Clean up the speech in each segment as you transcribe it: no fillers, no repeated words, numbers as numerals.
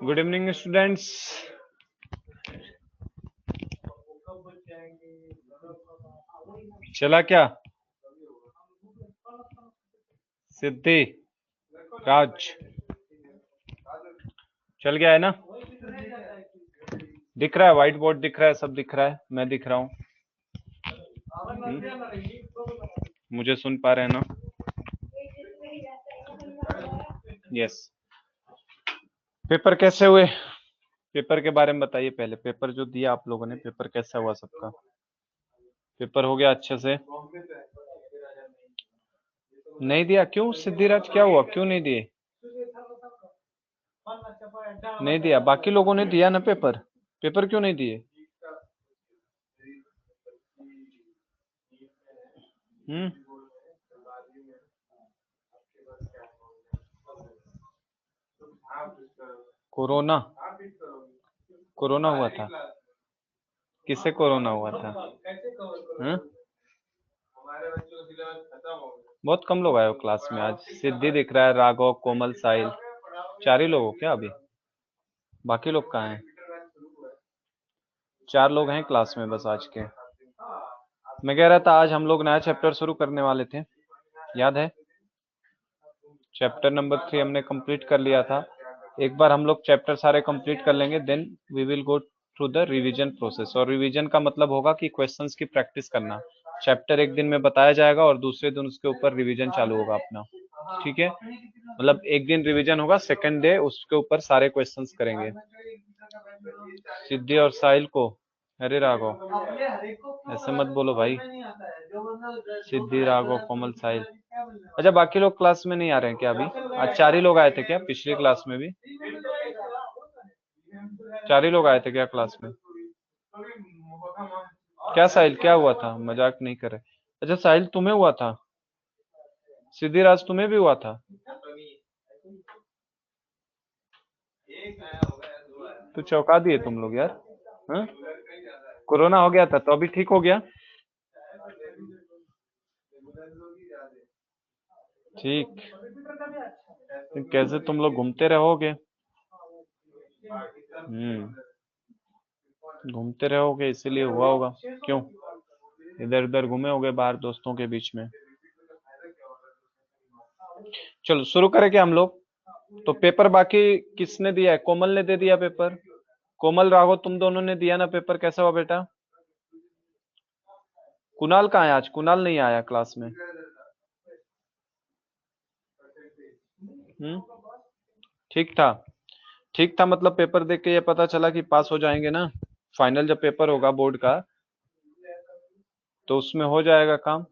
Good evening students. चला क्या सिद्धि राज चल गया है ना? दिख रहा है, व्हाइट बोर्ड दिख रहा है, सब दिख रहा है, मैं दिख रहा हूँ। मुझे सुन पा रहे हैं ना? यस। पेपर कैसे हुए? पेपर के बारे में बताइए पहले। पेपर जो दिया आप लोगों ने, पेपर कैसा हुआ सबका? पेपर हो गया अच्छे से? नहीं दिया क्यों? सिद्धिराज क्या हुआ, क्यों नहीं दिए? नहीं दिया? बाकी लोगों ने दिया ना पेपर। पेपर क्यों नहीं दिए? कोरोना? कोरोना हुआ था? किसे कोरोना हुआ था? बहुत कम लोग आए हो क्लास में आज। सिद्धि दिख रहा है, राघव, कोमल, साहिल, 4 ही लोग हो क्या अभी? बाकी लोग कहाँ हैं? 4 लोग हैं क्लास में बस आज के। मैं कह रहा था आज हम लोग नया चैप्टर शुरू करने वाले थे, याद है? चैप्टर नंबर 3 हमने कंप्लीट कर लिया था। एक बार हम लोग चैप्टर सारे कंप्लीट कर लेंगे, then we will go through the revision process. और रिवीजन का मतलब होगा कि क्वेश्चंस की प्रैक्टिस करना। चैप्टर एक दिन में बताया जाएगा और दूसरे दिन उसके ऊपर रिवीजन चालू होगा अपना। ठीक है? मतलब एक दिन रिवीजन होगा, सेकंड डे उसके ऊपर सारे क्वेश्चंस करेंगे। सिद्धि और साहिल को? अरे राघव ऐसे मत बोलो भाई। सिद्धि, राघव, कोमल, साहिल। अच्छा, बाकी लोग क्लास में नहीं आ रहे हैं क्या अभी? आज 4 ही लोग आए थे क्या? पिछली क्लास में भी 4 ही लोग आए थे क्या क्लास में? क्या साहिल, क्या हुआ था? मजाक नहीं कर रहे। अच्छा साहिल, तुम्हें हुआ था? सिद्धिराज, तुम्हें भी हुआ था? तो चौंका दिए तुम लोग यार। हाँ? कोरोना हो गया था तो अभी ठीक हो गया? ठीक। तो कैसे तुम लोग घूमते रहोगे? घूमते रहोगे इसीलिए हुआ होगा। क्यों? इधर उधर घूमे होगे बाहर दोस्तों के बीच में। चलो शुरू करें क्या हम लोग? तो पेपर बाकी किसने दिया है? कोमल ने दे दिया पेपर। कोमल, राघव, तुम दोनों ने दिया ना पेपर? कैसा हुआ बेटा? कुणाल कहाँ है? आज कुणाल नहीं आया क्लास में। ठीक था? ठीक था मतलब पेपर देख के ये पता चला कि पास हो जाएंगे ना? फाइनल जब पेपर होगा बोर्ड का तो उसमें हो जाएगा काम।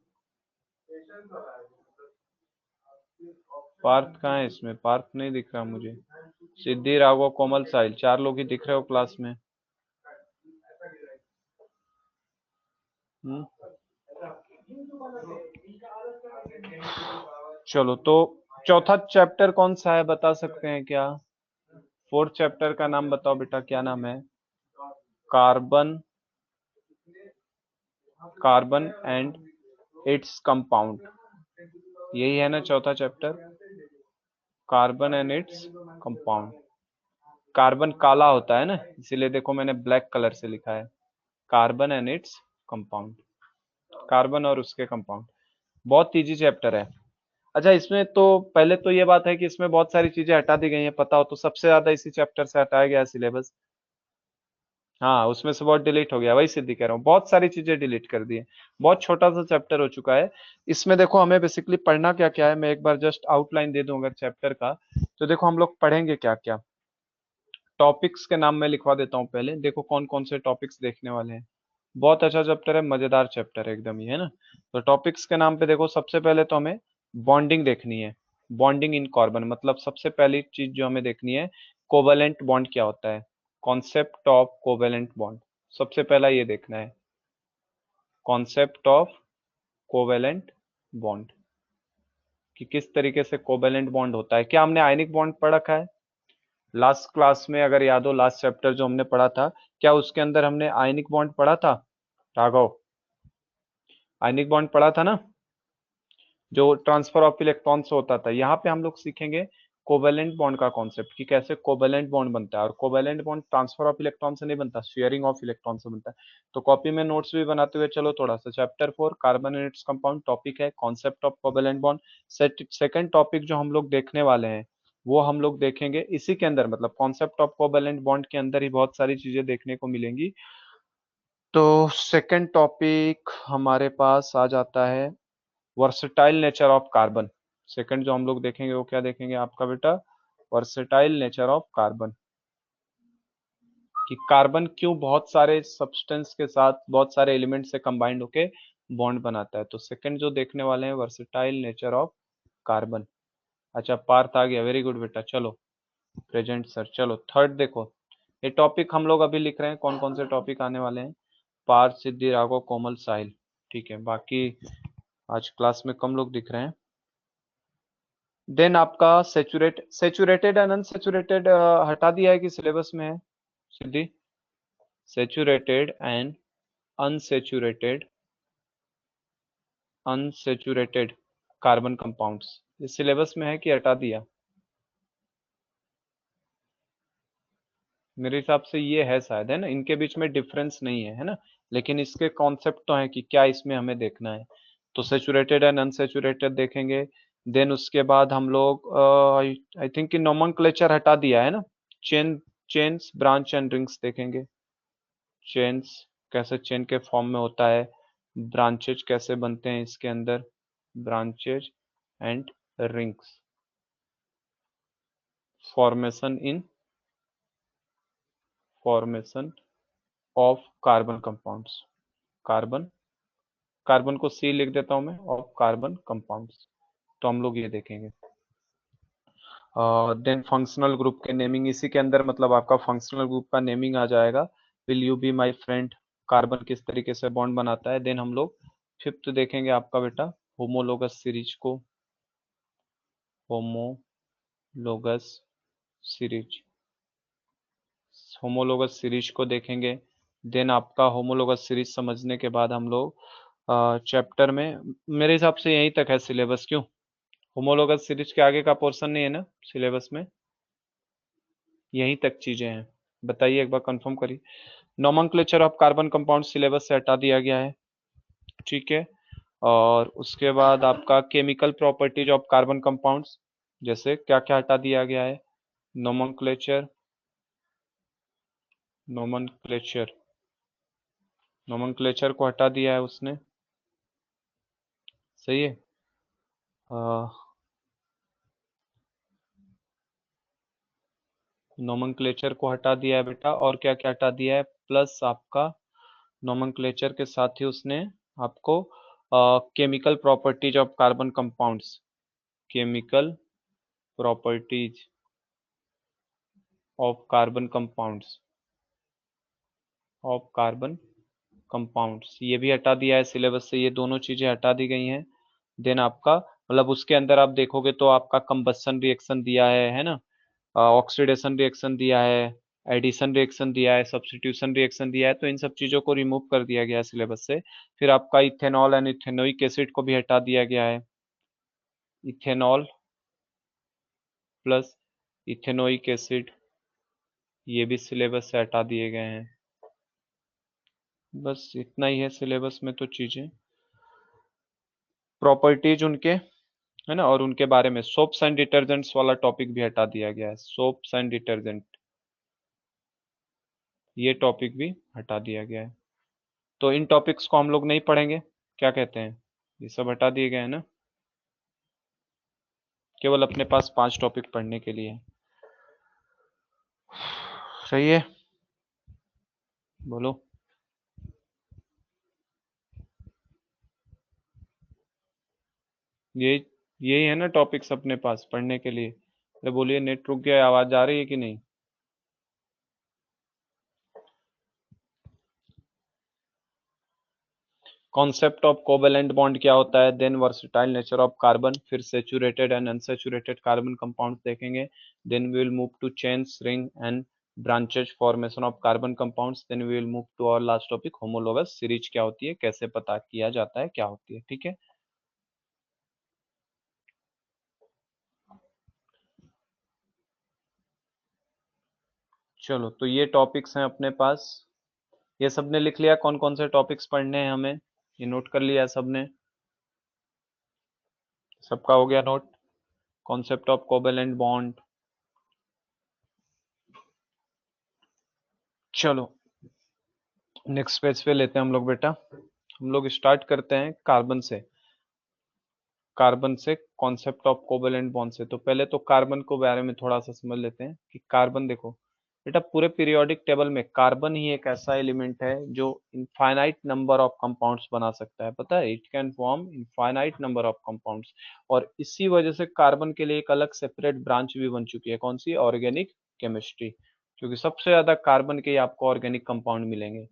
पार्थ कहाँ है इसमें? पार्थ नहीं दिख रहा मुझे। सिद्धि, राघव, कोमल, साहिल, 4 लोग ही दिख रहे हो क्लास में। चलो तो चौथा चैप्टर कौन सा है बता सकते हैं क्या? फोर्थ चैप्टर का नाम बताओ बेटा, क्या नाम है? Carbon, carbon and its compound, यही है ना चौथा chapter? Carbon and its compound. Carbon काला होता है ना, इसीलिए देखो मैंने ब्लैक कलर से लिखा है। Carbon and its compound, carbon और उसके कंपाउंड। बहुत इजी चैप्टर है। अच्छा, इसमें तो पहले तो ये बात है कि इसमें बहुत सारी चीजें हटा दी गई हैं, पता हो तो। सबसे ज्यादा इसी चैप्टर से हटाया गया है सिलेबस। हाँ, उसमें से बहुत डिलीट हो गया, वही सिद्धि कह रहा हूँ, बहुत सारी चीजें डिलीट कर दी है। बहुत छोटा सा चैप्टर हो चुका है। इसमें देखो हमें बेसिकली पढ़ना क्या क्या है, मैं एक बार जस्ट आउटलाइन दे दूं अगर चैप्टर का। तो देखो हम लोग पढ़ेंगे क्या क्या। टॉपिक्स के नाम मैं लिखवा देता हूँ पहले, देखो कौन कौन से टॉपिक्स देखने वाले हैं। बहुत अच्छा चैप्टर है, मजेदार चैप्टर है एकदम ही, है ना? तो टॉपिक्स के नाम पे देखो, सबसे पहले तो हमें बॉन्डिंग देखनी है। बॉन्डिंग इन कार्बन मतलब सबसे पहली चीज जो हमें देखनी है, कोवेलेंट बॉन्ड क्या होता है। कॉन्सेप्ट ऑफ कोवेलेंट बॉन्ड, सबसे पहला ये देखना है। कॉन्सेप्ट ऑफ कोवेलेंट बॉन्ड, कि किस तरीके से कोवेलेंट बॉन्ड होता है। क्या हमने आयनिक बॉन्ड पढ़ रखा है? लास्ट क्लास में अगर याद हो, लास्ट चैप्टर जो हमने पढ़ा था, क्या उसके अंदर हमने आयनिक बॉन्ड पढ़ा था? राघव, आयनिक बॉन्ड पढ़ा था ना, जो ट्रांसफर ऑफ इलेक्ट्रॉन से होता था। यहाँ पे हम लोग सीखेंगे कोवेलेंट बॉन्ड का कॉन्सेप्ट कि कैसे कोवेलेंट बॉन्ड बनता है, और covalent bond transfer of electron से नहीं बनता, शेयरिंग ऑफ इलेक्ट्रॉन से बनता है। तो कॉपी में नोट्स भी बनाते हुए चलो थोड़ा सा। Chapter 4 carbon and its compound topic है concept of covalent bond. Second topic जो हम लोग देखने वाले हैं वो हम लोग देखेंगे इसी के अंदर, मतलब कॉन्सेप्ट ऑफ कोवेलेंट बॉन्ड के अंदर ही बहुत सारी चीजें देखने को मिलेंगी। तो सेकंड टॉपिक हमारे पास आ जाता है versatile nature of carbon. Second जो हम लोग देखेंगे वो क्या देखेंगे आपका बेटा, वर्सेटाइल नेचर ऑफ कार्बन, कि कार्बन क्यों बहुत सारे सब्सटेंस के साथ, बहुत सारे एलिमेंट से कंबाइंड होके बॉन्ड बनाता है। तो सेकंड जो देखने वाले हैं वर्सेटाइल नेचर ऑफ कार्बन। अच्छा पार्थ आ गया, वेरी गुड बेटा, चलो प्रेजेंट सर। चलो थर्ड देखो, ये टॉपिक हम लोग अभी लिख रहे हैं, कौन कौन से टॉपिक आने वाले हैं। पार्थ, सिद्धि, राघव, कोमल, साहिल, ठीक है, बाकी आज क्लास में कम लोग दिख रहे हैं। देन आपका सेचुरेटेड एंड अनसेचुरेटेड हटा दिया है कि सिलेबस में है Siddhi? Saturated and unsaturated unsaturated carbon compounds ये सिलेबस में है कि हटा दिया? मेरे हिसाब से ये है शायद, है ना, इनके बीच में डिफरेंस नहीं है, है ना, लेकिन इसके कॉन्सेप्ट तो है कि क्या इसमें हमें देखना है। तो सेचुरेटेड एंड अनसेचुरेटेड देखेंगे। देन उसके बाद हम लोग आई थिंक कि नोमेनक्लेचर हटा दिया है ना, चेन्स, ब्रांच एंड रिंग्स देखेंगे। चेन्स कैसे चेन के फॉर्म में होता है, ब्रांचेज कैसे बनते हैं इसके अंदर, branches and rings, formation of carbon compounds, carbon carbon को सी लिख देता हूं मैं, ऑफ कार्बन कंपाउंड्स। तो हम लोग ये देखेंगे। देन फंक्शनल ग्रुप के नेमिंग इसी के अंदर, मतलब आपका फंक्शनल ग्रुप का नेमिंग आ जाएगा। Will you be my friend, carbon किस तरीके से बॉन्ड बनाता है। देन हम लोग फिफ्थ देखेंगे आपका बेटा होमोलोगस सीरीज को, होमोलोगस सीरीज, होमोलोगस सीरीज को देखेंगे। देन आपका होमोलोगस सीरीज समझने के बाद हम लोग चैप्टर में, मेरे हिसाब से यहीं तक है सिलेबस, क्यों? होमोलोगस सीरीज के आगे का पोर्शन नहीं है ना सिलेबस में, यहीं तक चीजें हैं। बताइए एक बार कंफर्म करिए। Nomenclature of carbon compound syllabus से हटा दिया गया है, ठीक है। और उसके बाद आपका chemical properties of carbon compounds, जैसे क्या क्या हटा दिया गया है। नोमेनक्लेचर, नोमेनक्लेचर नोमेनक्लेचर को हटा दिया है उसने, सही है। नोमेनक्लेचर को हटा दिया है बेटा, और क्या क्या हटा दिया है, प्लस आपका नोमेनक्लेचर के साथ ही उसने आपको chemical properties of carbon compounds, chemical properties of carbon compounds, of carbon compounds ये भी हटा दिया है सिलेबस से, ये दोनों चीजें हटा दी गई हैं। देन आपका मतलब उसके अंदर आप देखोगे तो आपका कंबसन रिएक्शन दिया है ना, ऑक्सीडेशन रिएक्शन दिया है, एडिशन रिएक्शन दिया है, सब्स्टिट्यूशन रिएक्शन दिया है, तो इन सब चीजों को रिमूव कर दिया गया है सिलेबस से। फिर आपका इथेनॉल एंड इथेनोइक एसिड को भी हटा दिया गया है, इथेनॉल प्लस इथेनोइक एसिड ये भी सिलेबस से हटा दिए गए हैं। बस इतना ही है सिलेबस में तो चीजें, प्रॉपर्टीज उनके, है ना, और उनके बारे में सोप्स एंड डिटर्जेंट्स वाला टॉपिक भी हटा दिया गया है, सोप्स एंड डिटर्जेंट ये टॉपिक भी हटा दिया गया है। तो इन टॉपिक्स को हम लोग नहीं पढ़ेंगे, क्या कहते हैं, ये सब हटा दिए गए हैं ना, केवल अपने पास 5 टॉपिक पढ़ने के लिए है। सही है, बोलो। ये यही है ना टॉपिक्स अपने पास पढ़ने के लिए। अरे बोलिए, नेट रुक गया है, आवाज आ रही है कि नहीं? कॉन्सेप्ट ऑफ कोवेलेंट बॉन्ड क्या होता है, then versatile nature of carbon, फिर saturated and unsaturated carbon compounds देखेंगे। Then we will move to chains, ring and branches, formation of carbon compounds. Then we will move to our last topic homologous series क्या होती है, कैसे पता किया जाता है, क्या होती है, ठीक है। चलो, तो ये टॉपिक्स हैं अपने पास। ये सबने लिख लिया कौन कौन से टॉपिक्स पढ़ने हैं हमें? ये नोट कर लिया सबने? सबका हो गया note? Concept of covalent bond. चलो, नेक्स्ट पेज पे लेते हैं हम लोग बेटा। हम लोग स्टार्ट करते हैं कार्बन से। कार्बन से कॉन्सेप्ट ऑफ कोवेलेंट बॉन्ड से। तो पहले तो कार्बन को बारे में थोड़ा सा समझ लेते हैं कि कार्बन, देखो बेटा, पूरे पीरियोडिक टेबल में कार्बन ही एक ऐसा एलिमेंट है जो इनफाइनाइट नंबर ऑफ कंपाउंड्स बना सकता है। पता है, it can form infinite number of compounds. और इसी वजह से कार्बन के लिए एक अलग सेपरेट ब्रांच भी बन चुकी है। कौन सी? Organic chemistry. क्योंकि सबसे ज्यादा कार्बन के ही आपको ऑर्गेनिक कंपाउंड मिलेंगे।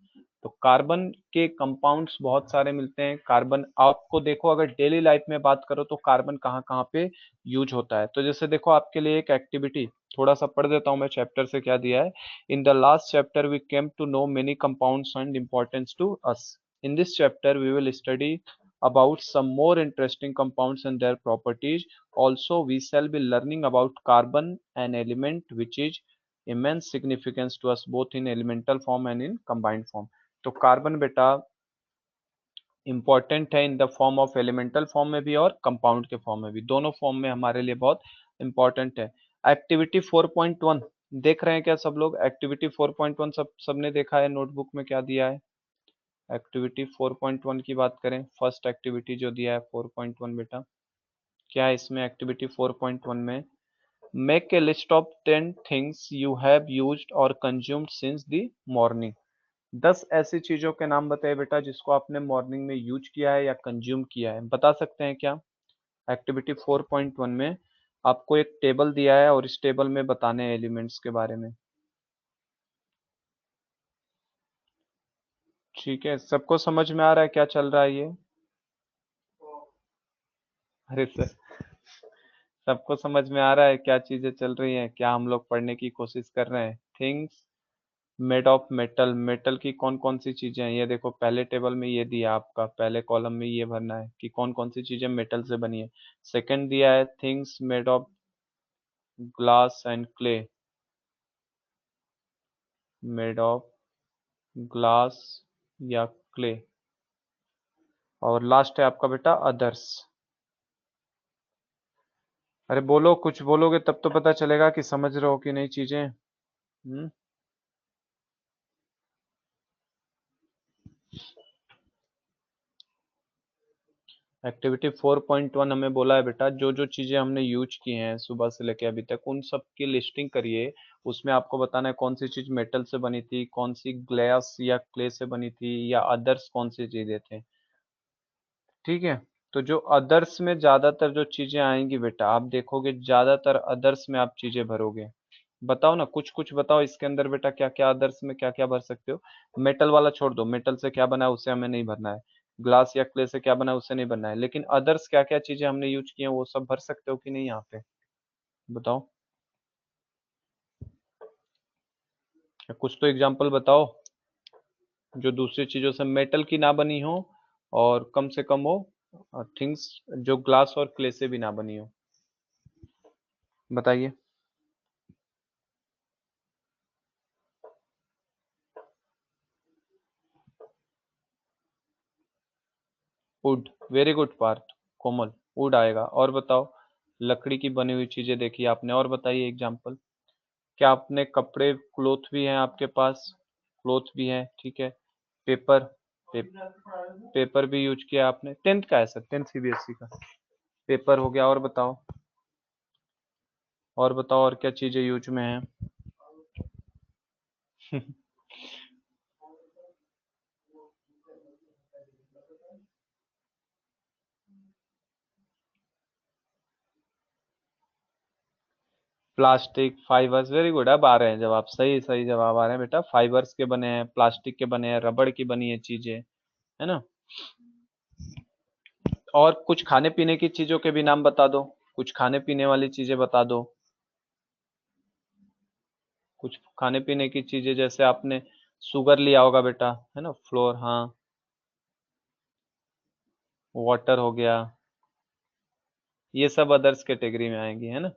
तो कार्बन के कंपाउंड्स बहुत सारे मिलते हैं। कार्बन आपको देखो, अगर डेली लाइफ में बात करो तो कार्बन कहाँ कहाँ पे यूज होता है। तो जैसे देखो, आपके लिए एक एक्टिविटी थोड़ा सा पढ़ देता हूँ मैं चैप्टर से क्या दिया है। In the last chapter we came to know many compounds and importance to us. In this chapter we will study about some more interesting compounds and their properties. Also, we shall be learning about carbon, an element which is immense significance to us both in elemental form and in combined form. तो carbon बेटा important है in the form of elemental form में भी और compound के form में भी। दोनों फॉर्म में हमारे लिए बहुत इंपॉर्टेंट है। एक्टिविटी 4.1 देख रहे हैं क्या सब लोग? एक्टिविटी 4.1 सबने देखा है नोटबुक में क्या दिया है? एक्टिविटी 4.1 की बात करें, फर्स्ट एक्टिविटी जो दिया है 4.1 बेटा, क्या है इसमें? एक्टिविटी 4.1 में make a list of 10 things you have used और कंज्यूम्ड सिंस द मॉर्निंग। 10 ऐसी चीजों के नाम बताइए बेटा जिसको आपने मॉर्निंग में यूज किया है या कंज्यूम किया है। बता सकते हैं क्या? एक्टिविटी 4.1 में आपको एक टेबल दिया है और इस टेबल में बताने हैं एलिमेंट्स के बारे में। ठीक है, सबको समझ में आ रहा है क्या चल रहा है ये? अरे सर, सबको समझ में आ रहा है क्या चीजें चल रही हैं, क्या हम लोग पढ़ने की कोशिश कर रहे हैं? Things made of metal. Metal की कौन कौन सी चीजें हैं? ये देखो, पहले टेबल में ये दिया आपका, पहले कॉलम में ये भरना है कि कौन कौन सी चीजें मेटल से बनी है। सेकंड दिया है things made of glass and clay. Made of glass या क्ले। और लास्ट है आपका बेटा अदर्स। अरे बोलो, कुछ बोलोगे तब तो पता चलेगा कि समझ रहे हो कि नहीं चीजें। एक्टिविटी 4.1 हमें बोला है बेटा, जो जो चीजें हमने यूज की हैं सुबह से लेके अभी तक उन सब की लिस्टिंग करिए। उसमें आपको बताना है कौन सी चीज मेटल से बनी थी, कौन सी ग्लास या क्ले से बनी थी, या अदर्स कौन सी चीजें थे। ठीक है, तो जो अदर्स में ज्यादातर जो चीजें आएंगी बेटा, आप देखोगे ज्यादातर अदर्स में आप चीजें भरोगे। बताओ ना, कुछ कुछ बताओ इसके अंदर बेटा, क्या क्या अदर्स में क्या क्या भर सकते हो? मेटल वाला छोड़ दो, मेटल से क्या बना है उसे हमें नहीं भरना है। ग्लास या क्ले से क्या बना है उसे नहीं बनना है, लेकिन अदर्स क्या क्या चीजें हमने यूज की हैं वो सब भर सकते हो कि नहीं यहाँ पे? बताओ, या कुछ तो एग्जाम्पल बताओ जो दूसरी चीजों से मेटल की ना बनी हो और कम से कम हो थिंग्स जो ग्लास और क्ले से भी ना बनी हो। बताइए। Wood, very good Parth, Komal, wood आएगा। और बताओ, लकड़ी की बनी हुई चीजें देखी आपने, और बताइए एग्जाम्पल। क्या आपने कपड़े, क्लोथ भी हैं आपके पास? क्लोथ भी है, ठीक है। पेपर, पे, पेपर भी यूज किया आपने, 10th का है सर, 10th सीबीएसई का। पेपर हो गया, और बताओ, और बताओ और क्या चीजें यूज में हैं? Plastic, fibres, very good. अब आ रहे हैं जवाब, सही सही जवाब आ रहे हैं बेटा। फाइबर्स के बने हैं, प्लास्टिक के बने हैं, रबड़ की बनी है चीजें, है ना। और कुछ खाने पीने की चीजों के भी नाम बता दो, कुछ खाने पीने वाली चीजें बता दो। कुछ खाने पीने की चीजें, जैसे आपने शुगर लिया होगा बेटा, है ना, फ्लोर, हाँ। वाटर हो गया, ये सब अदर्स कैटेगरी में आएंगी, है ना।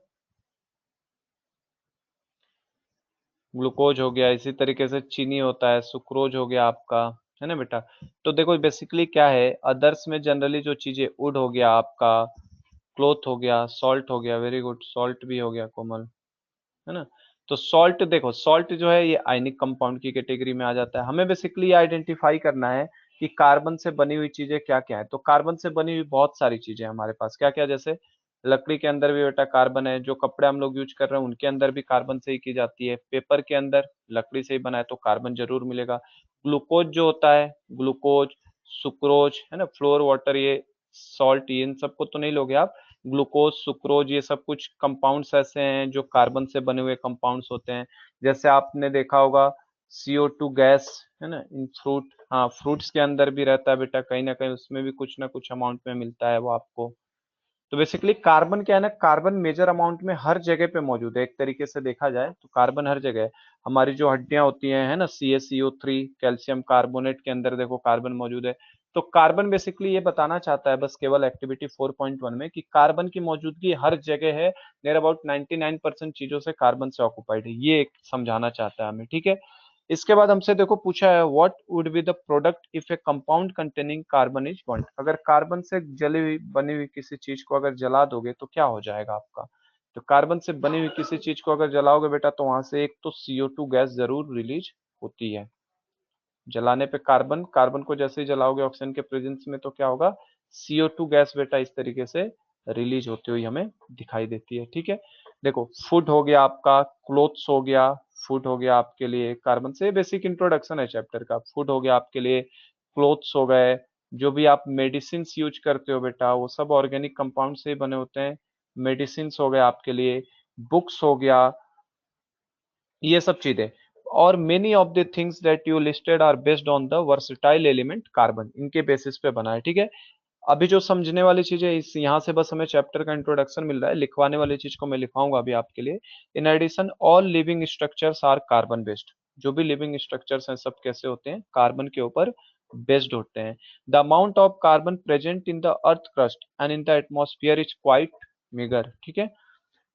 ग्लूकोज हो गया, इसी तरीके से चीनी होता है, सुक्रोज हो गया आपका, है ना बेटा। तो देखो बेसिकली क्या है, अदर्स में जनरली जो चीजें, वुड हो गया आपका, क्लोथ हो गया, सॉल्ट हो गया, वेरी गुड, सॉल्ट भी हो गया कोमल, है ना। तो सॉल्ट, देखो सॉल्ट जो है ये आयनिक कंपाउंड की कैटेगरी में आ जाता है। हमें बेसिकली ये आइडेंटिफाई करना है कि कार्बन से बनी हुई चीजें क्या क्या है। तो कार्बन से बनी हुई बहुत सारी चीजें हैं हमारे पास, क्या क्या, जैसे लकड़ी के अंदर भी बेटा कार्बन है, जो कपड़े हम लोग यूज कर रहे हैं उनके अंदर भी कार्बन से ही की जाती है, पेपर के अंदर लकड़ी से ही बना है तो कार्बन जरूर मिलेगा। ग्लूकोज जो होता है, ग्लूकोज, सुक्रोज, है ना, फ्लोर वाटर, ये सॉल्ट, इन सबको तो नहीं लोगे आप। ग्लूकोज, सुक्रोज, ये सब कुछ कंपाउंड्स ऐसे हैं जो कार्बन से बने हुए कंपाउंड्स होते हैं। जैसे आपने देखा होगा CO2 गैस, है ना, इन फ्रूट, हाँ फ्रूट्स के अंदर भी रहता है बेटा, कहीं ना कहीं उसमें भी कुछ ना कुछ अमाउंट में मिलता है वो आपको। तो बेसिकली कार्बन क्या है ना, कार्बन मेजर अमाउंट में हर जगह पे मौजूद है, एक तरीके से देखा जाए तो कार्बन हर जगह है। हमारी जो हड्डियां होती हैं, है ना, CaCO3, कैल्शियम कार्बोनेट के अंदर देखो कार्बन मौजूद है। तो कार्बन बेसिकली ये बताना चाहता है बस केवल एक्टिविटी 4.1 में कि कार्बन की मौजूदगी हर जगह है, नियर अबाउट 99% चीजों से कार्बन से ऑक्युपाइड है, ये एक समझाना चाहता है हमें, ठीक है। इसके बाद हमसे देखो पूछा है what would be the product if A compound containing carbon is burned. अगर कार्बन से जली हुई बनी हुई किसी चीज को अगर जला दोगे तो क्या हो जाएगा आपका। तो कार्बन से बनी हुई किसी चीज को अगर जलाओगे बेटा तो वहां से एक तो CO2 गैस जरूर रिलीज होती है। जलाने पे कार्बन, कार्बन को जैसे ही जलाओगे ऑक्सीजन के प्रेजेंस में तो क्या होगा, CO2 गैस बेटा इस तरीके से रिलीज होती हुई हमें दिखाई देती है, ठीक है। देखो फूड हो गया आपका, क्लोथ्स हो गया, फूड हो गया आपके लिए कार्बन से, बेसिक इंट्रोडक्शन है चैप्टर का। फूड हो गया आपके लिए, क्लोथ्स हो गए, जो भी आप मेडिसिन यूज करते हो बेटा वो सब ऑर्गेनिक कंपाउंड से ही बने होते हैं, मेडिसिन हो गए आपके लिए, बुक्स हो गया, ये सब चीजें। और many of the things that you listed are based on the versatile element carbon, इनके बेसिस पे बना है, ठीक है। अभी जो समझने वाली चीज है, इस यहाँ से बस हमें चैप्टर का इंट्रोडक्शन मिल रहा है, लिखवाने वाली चीज को मैं लिखवाऊंगा अभी आपके लिए। In addition all living structures are carbon based, जो भी लिविंग स्ट्रक्चर्स हैं सब कैसे होते हैं, कार्बन के ऊपर बेस्ड होते हैं। The amount of carbon present in the earth crust and in the atmosphere is quite megger, ठीक है।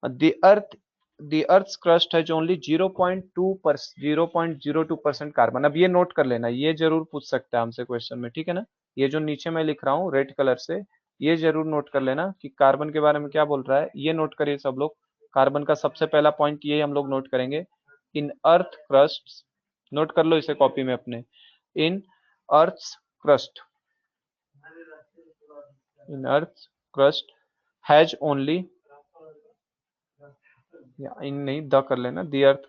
The earth the earth's crust has only 0.02% carbon. अब ये नोट कर लेना, ये जरूर पूछ सकता है हमसे क्वेश्चन में, ठीक है ना। ये जो नीचे मैं लिख रहा हूँ रेड कलर से, ये जरूर नोट कर लेना कि कार्बन के बारे में क्या बोल रहा है, ये नोट करिए सब लोग। कार्बन का सबसे पहला पॉइंट ये हम लोग नोट करेंगे, इन अर्थ क्रस्ट, नोट कर लो इसे कॉपी में अपने, in earth crust, in earth crust has only, या इन नहीं, द कर लेना, the earth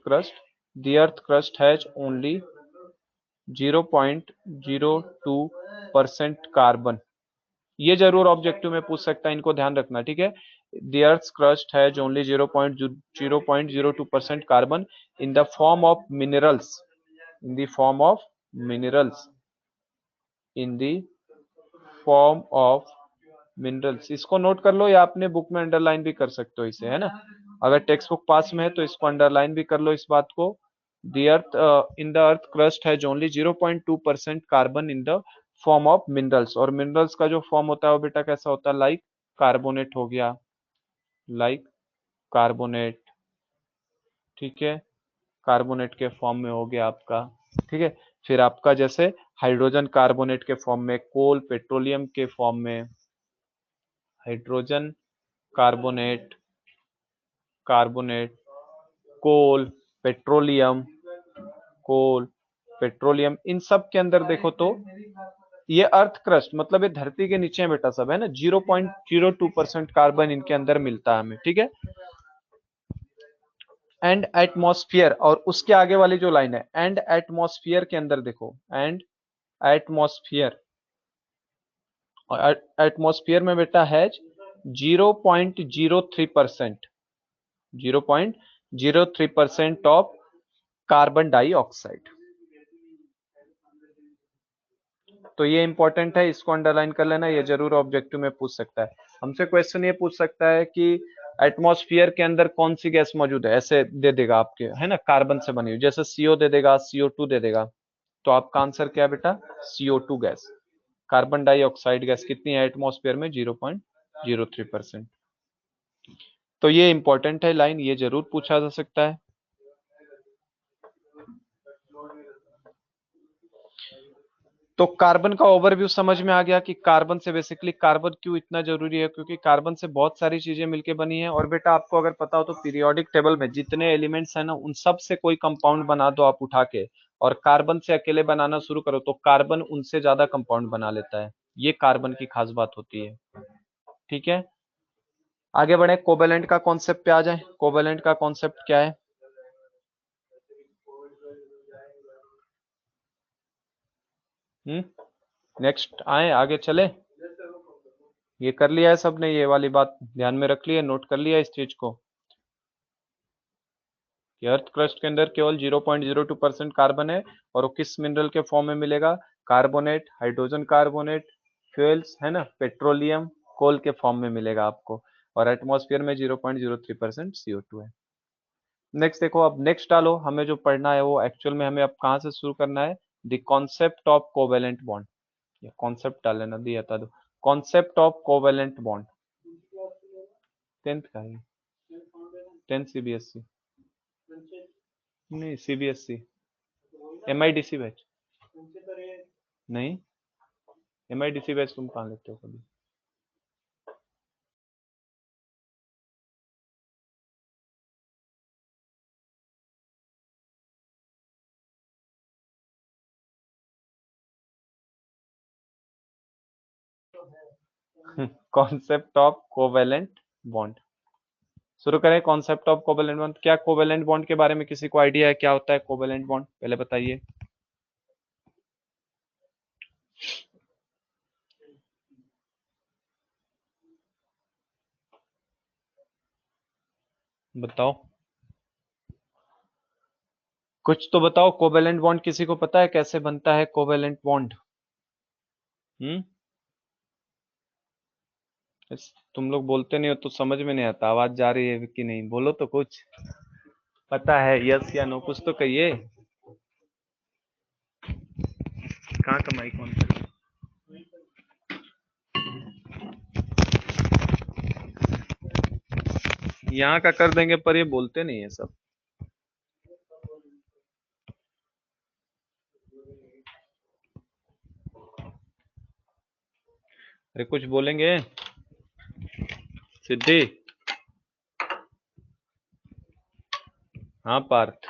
crust has only 0.02% carbon. ये जरूर ऑब्जेक्टिव में पूछ सकता है, इनको ध्यान रखना, ठीक है। The earth crust has only 0.02% carbon in the form of minerals, in the form of minerals, in the form of minerals. इसको नोट कर लो या अपने बुक में अंडरलाइन भी कर सकते हो इसे, है ना। अगर टेक्स्ट बुक पास में है तो इसको अंडरलाइन भी कर लो इस बात को। The earth in the earth crust has only 0.2% carbon in the form of minerals. और मिनरल्स का जो फॉर्म होता है वो बेटा कैसा होता है, लाइक कार्बोनेट हो गया, लाइक कार्बोनेट, ठीक है, कार्बोनेट के फॉर्म में हो गया आपका, ठीक है। फिर आपका जैसे हाइड्रोजन कार्बोनेट के फॉर्म में, कोल पेट्रोलियम के फॉर्म में, hydrogen carbonate, carbonate, coal petroleum, coal petroleum, इन सब के अंदर देखो तो ये अर्थ क्रस्ट मतलब ये धरती के नीचे है बेटा सब, है ना। 0.02% कार्बन इनके अंदर मिलता है हमें, ठीक है। एंड एटमॉस्फेयर, और उसके आगे वाली जो लाइन है एंड एटमॉस्फेयर के अंदर देखो, एंड एटमॉस्फेयर, और एटमॉस्फेयर में बेटा है 0.03%, 0.03% ऑफ कार्बन डाइऑक्साइड। तो ये इंपॉर्टेंट है, इसको अंडरलाइन कर लेना, ये जरूर ऑब्जेक्टिव में पूछ सकता है हमसे। क्वेश्चन ये पूछ सकता है कि एटमॉस्फेयर के अंदर कौन सी गैस मौजूद है, ऐसे दे देगा आपके, है ना, कार्बन से बनी हुई, जैसे CO दे देगा, CO2 दे देगा, तो आपका आंसर क्या है बेटा, CO2 gas. Carbon dioxide gas कितनी है एटमॉस्फेयर में, 0.03%। तो ये इंपॉर्टेंट है लाइन, ये जरूर पूछा जा सकता है। तो कार्बन का ओवरव्यू समझ में आ गया कि कार्बन से बेसिकली कार्बन क्यों इतना जरूरी है, क्योंकि कार्बन से बहुत सारी चीजें मिलके बनी है। और बेटा आपको अगर पता हो तो पीरियोडिक टेबल में जितने एलिमेंट्स है ना उन सब से कोई कंपाउंड बना दो आप उठा के, और कार्बन से अकेले बनाना शुरू करो तो कार्बन उनसे ज्यादा कंपाउंड बना लेता है। ये कार्बन की खास बात होती है। ठीक है, आगे बढ़े, कोवेलेंट का कॉन्सेप्ट पे आ जाए। कोवेलेंट का कॉन्सेप्ट क्या है? नेक्स्ट आए, आगे चले। ये कर लिया है सबने, ये वाली बात ध्यान में रख लिया, नोट कर लिया इस चीज को कि अर्थ क्रस्ट के अंदर केवल 0.02% कार्बन है, और वो किस मिनरल के फॉर्म में मिलेगा? कार्बोनेट, हाइड्रोजन कार्बोनेट, फ्यूल्स है ना, पेट्रोलियम, कोल के फॉर्म में मिलेगा आपको। और एटमॉस्फेयर में 0.03% CO2 है। नेक्स्ट देखो, अब नेक्स्ट डालो, हमें जो पढ़ना है वो एक्चुअल में हमें अब कहाँ से शुरू करना है? The concept of covalent bond. ये कॉन्सेप्ट डाल लेना, दिया था दो, concept of covalent bond. 10th का है, 10th CBSE, नहीं CBSE, MIDC बैच नहीं, MIDC बैच तुम कहाँ लेते हो कभी? कॉन्सेप्ट ऑफ कोवेलेंट बॉन्ड, शुरू करें। कॉन्सेप्ट ऑफ कोवेलेंट बॉन्ड, क्या कोवेलेंट बॉन्ड के बारे में किसी को आइडिया है क्या होता है कोवेलेंट बॉन्ड? पहले बताइए। बताओ, कुछ तो बताओ। कोवेलेंट बॉन्ड किसी को पता है कैसे बनता है कोवेलेंट बॉन्ड? हम्म, तुम लोग बोलते नहीं हो तो समझ में नहीं आता, आवाज जा रही है कि नहीं, बोलो तो कुछ। पता है, यस या नो, कुछ तो कहिए। कहाँ का माइक ऑन कर? यहाँ का कर देंगे पर ये बोलते नहीं है सब। अरे कुछ बोलेंगे सिद्धि? हाँ पार्थ।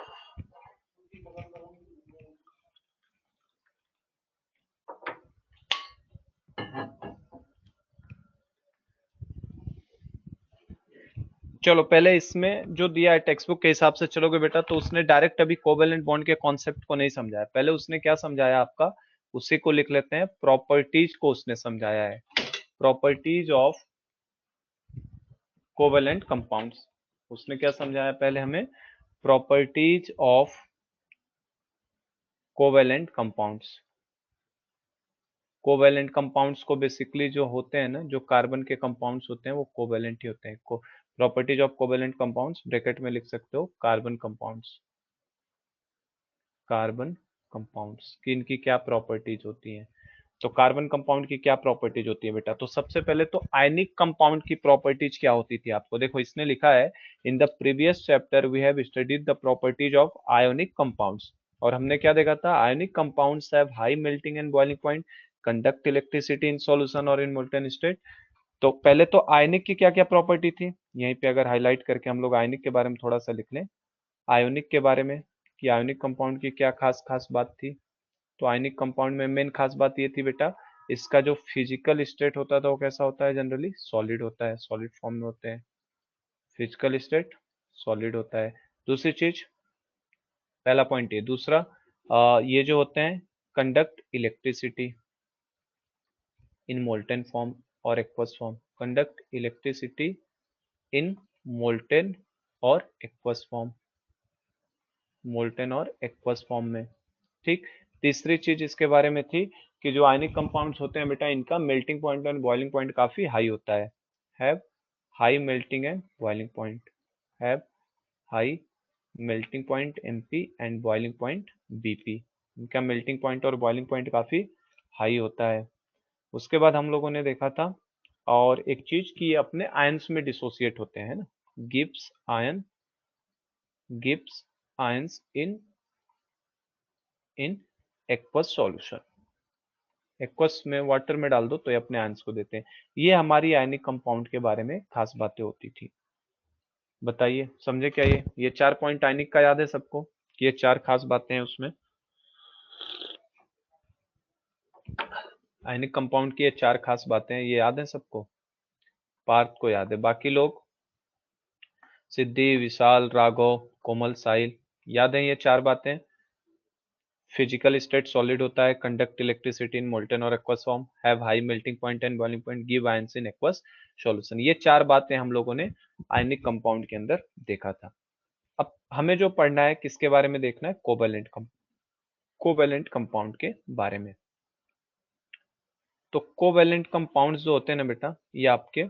चलो पहले इसमें जो दिया है टेक्स्ट बुक के हिसाब से चलोगे बेटा, तो उसने डायरेक्ट अभी कोवेलेंट बॉन्ड के कॉन्सेप्ट को नहीं समझाया। पहले उसने क्या समझाया आपका, उसी को लिख लेते हैं, प्रॉपर्टीज को उसने समझाया है। प्रॉपर्टीज ऑफ कोवेलेंट कंपाउंड्स, उसने क्या समझाया पहले हमें? Properties of covalent compounds. Covalent compounds को बेसिकली जो होते हैं ना, जो कार्बन के कंपाउंड्स होते हैं वो कोवेलेंट ही होते हैं। Properties of covalent compounds bracket में लिख सकते हो कार्बन कंपाउंड्स। कार्बन कंपाउंड्स की इनकी क्या प्रॉपर्टीज होती हैं? तो कार्बन कंपाउंड की क्या प्रॉपर्टीज होती है बेटा? तो सबसे पहले तो आयनिक कंपाउंड की प्रॉपर्टीज क्या होती थी आपको देखो, इसने लिखा है in the previous chapter we have studied the properties of ionic compounds. और हमने क्या देखा था? Ionic compounds have high melting and boiling point, conduct electricity in solution और इन मोल्टेन स्टेट। तो पहले तो आयनिक की क्या क्या प्रॉपर्टी थी, यहीं पे अगर हाईलाइट करके हम लोग आयनिक के बारे में थोड़ा सा लिख लें, आयोनिक के बारे में, कि आयोनिक कंपाउंड की क्या खास खास बात थी। तो आयनिक कंपाउंड में मेन खास बात ये थी बेटा, इसका जो फिजिकल स्टेट होता था वो कैसा होता है? जनरली सॉलिड होता है, सॉलिड फॉर्म में होते हैं। फिजिकल स्टेट सॉलिड होता है। दूसरी चीज, पहला पॉइंट ये। दूसरा, ये जो होते हैं conduct electricity in molten form और aqueous form, conduct electricity in molten और एक्वस फॉर्म, मोल्टेन और एक्वस फॉर्म में। ठीक। तीसरी चीज इसके बारे में थी कि जो आयनिक कंपाउंड्स होते हैं बेटा, इनका melting point and boiling point काफी हाई होता है। Have high melting and boiling point, have high melting point MP and boiling point BP। इनका मेल्टिंग पॉइंट और बॉइलिंग पॉइंट काफी हाई होता है। उसके बाद हम लोगों ने देखा था और एक चीज कि ये अपने आयंस में डिसोसिएट होते हैं ना, Gibbs ion, Gibbs ions in in aqueous solution. Aqueous में वाटर में डाल दो तो ये अपने आंसर को देते हैं। ये हमारी आयनिक कंपाउंड के बारे में खास बातें होती थी। बताइए समझे क्या? ये 4 पॉइंट आयनिक का याद है सबको? ये 4 खास बातें हैं उसमें। आयनिक कंपाउंड की ये 4 खास बातें हैं, ये याद है सबको? पार्थ को याद है, बाकी लोग? सिद्धि, विशाल, राघव, कोमल, साहिल, याद है ये 4 बातें? फिजिकल स्टेट सॉलिड होता है, कंडक्ट इलेक्ट्रिसिटी इन मोल्टन और aqueous form, have high melting point and boiling point, give ions in aqueous solution. ये 4 बातें हम लोगों ने आयनिक कंपाउंड के अंदर देखा था। अब हमें जो पढ़ना है किसके बारे में देखना है? कोवेलेंट कंपाउंड के बारे में। तो कोवेलेंट कंपाउंड्स जो होते हैं ना बेटा, ये आपके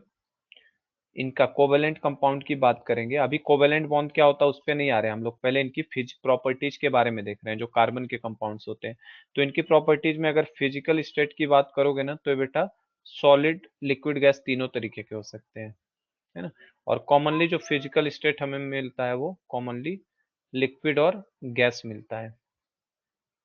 इनका कोवेलेंट कंपाउंड की बात करेंगे। अभी कोवेलेंट बॉन्ड क्या होता है उस पे नहीं आ रहे हम लोग, पहले इनकी फिज प्रॉपर्टीज के बारे में देख रहे हैं, जो कार्बन के कंपाउंड्स होते हैं। तो इनकी प्रॉपर्टीज में अगर फिजिकल स्टेट की बात करोगे ना, तो ये बेटा सॉलिड, लिक्विड, गैस तीनों तरीके के हो सकते हैं, है ना। और कॉमनली जो फिजिकल स्टेट हमें मिलता है वो कॉमनली लिक्विड और गैस मिलता है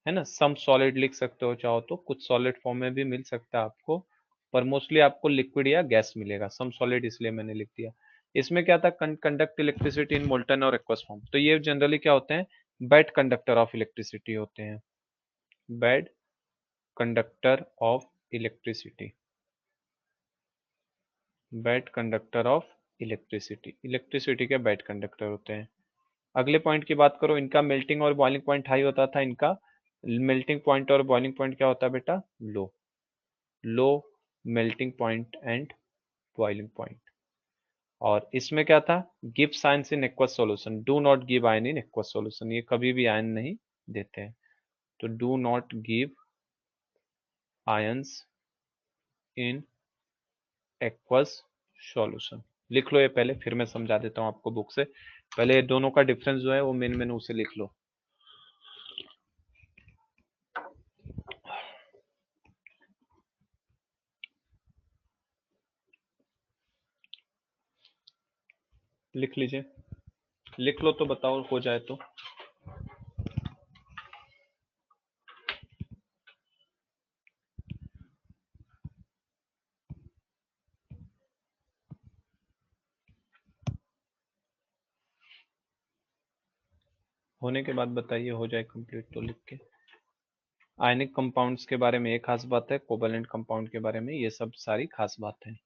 ना। सम सॉलिड लिख सकते हो चाहो तो, कुछ सॉलिड फॉर्म में भी मिल सकता है आपको, पर मोस्टली आपको लिक्विड या गैस मिलेगा। सम सॉलिड इसलिए मैंने लिख दिया। इसमें क्या था? कंडक्ट इलेक्ट्रिसिटी इन मोल्टन और एक्वस फॉर्म। तो ये जनरली क्या होते हैं? बैड कंडक्टर ऑफ इलेक्ट्रिसिटी होते हैं। Bad conductor of electricity, bad conductor of electricity, electricity के बैड कंडक्टर होते हैं। अगले पॉइंट की बात करो, इनका मेल्टिंग और बॉइलिंग पॉइंट हाई होता था। इनका मेल्टिंग पॉइंट और बॉइलिंग पॉइंट क्या होता है बेटा? Low. Low melting point and boiling point. और इसमें क्या था? Give ions in aqueous solution, do not give ion in aqueous solution, ये कभी भी आयन नहीं देते हैं। तो do not give ions in aqueous solution लिख लो ये पहले, फिर मैं समझा देता हूँ आपको बुक से। पहले दोनों का डिफरेंस जो है वो मेन मेनू से लिख लो। लिख लीजिए, लिख लो तो बताओ हो जाए तो। होने के बाद बताइए, हो जाए कंप्लीट तो लिख के। आयनिक कंपाउंड्स के बारे में एक खास बात है, कोवेलेंट कंपाउंड के बारे में ये सब सारी खास बात है।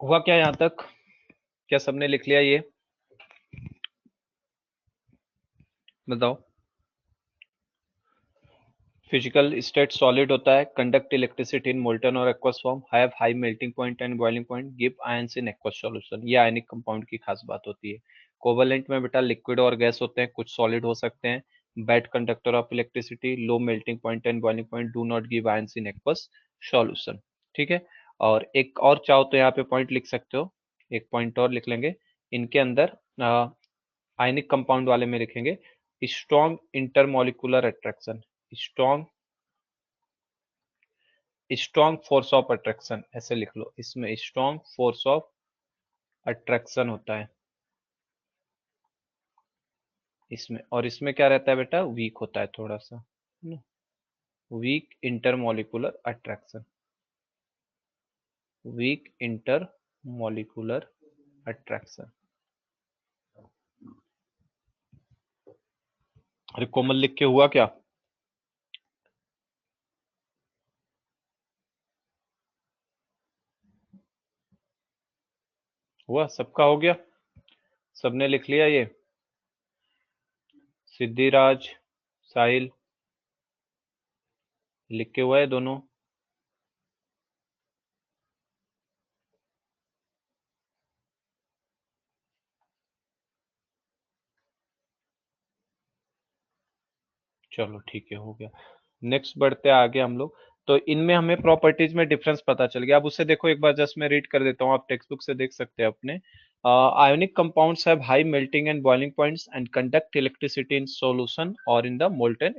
हुआ क्या यहां तक? क्या सबने लिख लिया ये? बताओ। फिजिकल स्टेट सॉलिड होता है, कंडक्ट इलेक्ट्रिसिटी इन मोल्टन और aqueous form, have high melting point and boiling point, give ions in aqueous solution. ये आयनिक कंपाउंड की खास बात होती है। कोवेलेंट में बेटा लिक्विड और गैस होते हैं, कुछ सॉलिड हो सकते हैं, bad conductor of electricity, low melting point and boiling point, do not give ions in aqueous solution. ठीक है। और एक और चाहो तो यहाँ पे पॉइंट लिख सकते हो, एक पॉइंट और लिख लेंगे इनके अंदर। आयनिक कंपाउंड वाले में लिखेंगे strong intermolecular attraction, strong strong force of attraction, ऐसे लिख लो। इसमें स्ट्रॉन्ग फोर्स ऑफ अट्रैक्शन होता है इसमें। और इसमें क्या रहता है बेटा? वीक होता है थोड़ा सा, है ना। Weak intermolecular attraction, weak intermolecular attraction. अरे कोमल लिख के हुआ क्या? हुआ? सबका हो गया? सबने लिख लिया ये? सिद्धिराज, साहिल लिख के हुआ है दोनों? चलो ठीक है, हो गया। नेक्स्ट बढ़ते हैं आगे हम लोग। तो इनमें हमें प्रॉपर्टीज में डिफरेंस पता चल गया। अब उसे देखो एक बार, जस्ट मैं रीड कर देता हूँ, आप टेक्स्ट बुक से देख सकते हैं अपने। Ionic compounds have high melting and boiling points and conduct electricity in solution और in the molten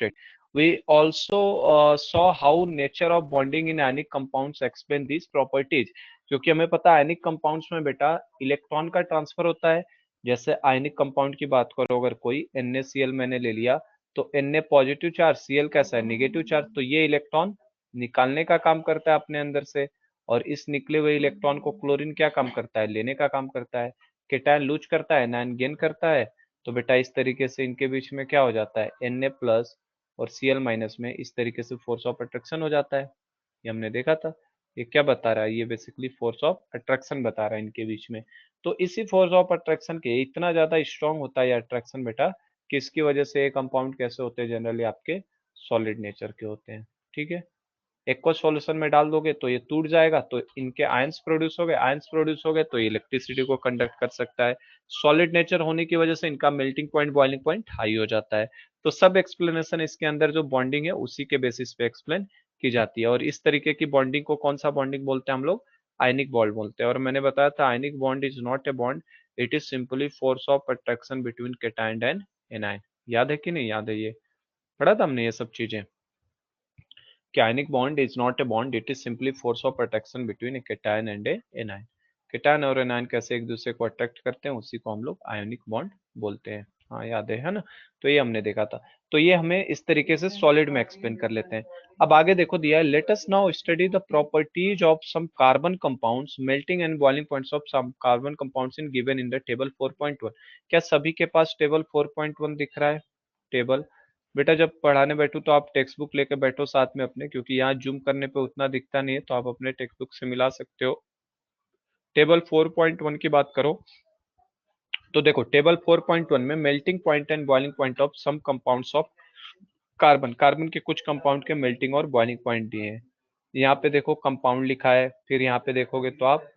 state. We also saw how nature of bonding in ionic compounds explain these properties. क्योंकि हमें पता है आयनिक कंपाउंड्स में बेटा electron का transfer होता है। जैसे आयनिक कंपाउंड की बात करो, अगर कोई NaCl मैंने ले लिया, तो Na पॉजिटिव चार्ज, Cl कैसा है, निगेटिव चार्ज, तो ये इलेक्ट्रॉन निकालने का काम करता है अपने अंदर से, और इस निकले हुए इलेक्ट्रॉन को क्लोरीन क्या काम करता है, लेने का काम करता है। केटायन लूज करता है, एनायन गेन करता है। तो बेटा इस तरीके से इनके बीच में क्या हो जाता है, Na प्लस और Cl माइनस में इस तरीके से फोर्स ऑफ अट्रैक्शन हो जाता है। ये हमने देखा था। ये क्या बता रहा है, ये बेसिकली फोर्स ऑफ अट्रैक्शन बता रहा है इनके बीच में। तो इसी फोर्स ऑफ अट्रैक्शन के इतना ज्यादा स्ट्रांग होता है ये अट्रैक्शन बेटा, कि इसकी वजह से ये कंपाउंड कैसे होते हैं, जनरली आपके सॉलिड नेचर के होते हैं। ठीक है, एक्वस सॉल्यूशन में डाल दोगे तो ये टूट जाएगा, तो इनके आयंस प्रोड्यूस हो गए, आयंस प्रोड्यूस हो गए तो ये इलेक्ट्रिसिटी को कंडक्ट कर सकता है। सॉलिड नेचर होने की वजह से इनका melting point, boiling point high हो जाता है। तो सब एक्सप्लेनेशन इसके अंदर जो बॉन्डिंग है उसी के बेसिस पे एक्सप्लेन की जाती है। और इस तरीके की बॉन्डिंग को कौन सा बॉन्डिंग बोलते हैं हम लोग, आयनिक बॉन्ड बोलते हैं। और मैंने बताया था ionic bond is not a bond, it is simply force of attraction between cation and anion. याद है कि नहीं याद है, ये पढ़ा था हमने ये सब चीजें। Ionic bond is not a bond, it is simply force of attraction between a cation and a anion. cation और anion कैसे एक दूसरे को अट्रैक्ट करते हैं, उसी को हम लोग आयोनिक बॉन्ड बोलते हैं। हाँ याद है ना? तो ये हमने देखा था। तो ये हमें इस तरीके से सॉलिड में एक्सप्लेन कर लेते हैं। अब आगे देखो दिया है, let us now study the properties of some carbon compounds, melting and boiling points of some carbon compounds in given in the table 4.1। क्या सभी के पास टेबल 4.1 दिख रहा है? टेबल बेटा जब पढ़ाने बैठो तो आप टेक्स्ट बुक लेकर बैठो साथ में अपने, क्योंकि यहाँ जूम करने पे उतना दिखता नहीं है, तो आप अपने टेक्स्ट बुक से मिला सकते हो। टेबल 4.1 की बात करो तो देखो टेबल 4.1 में melting point and boiling point of some compounds of carbon, carbon के कुछ कंपाउंड के मेल्टिंग और बॉइलिंग पॉइंट दिए हैं। यहाँ पे देखो कंपाउंड लिखा है, फिर यहाँ पे देखोगे तो आप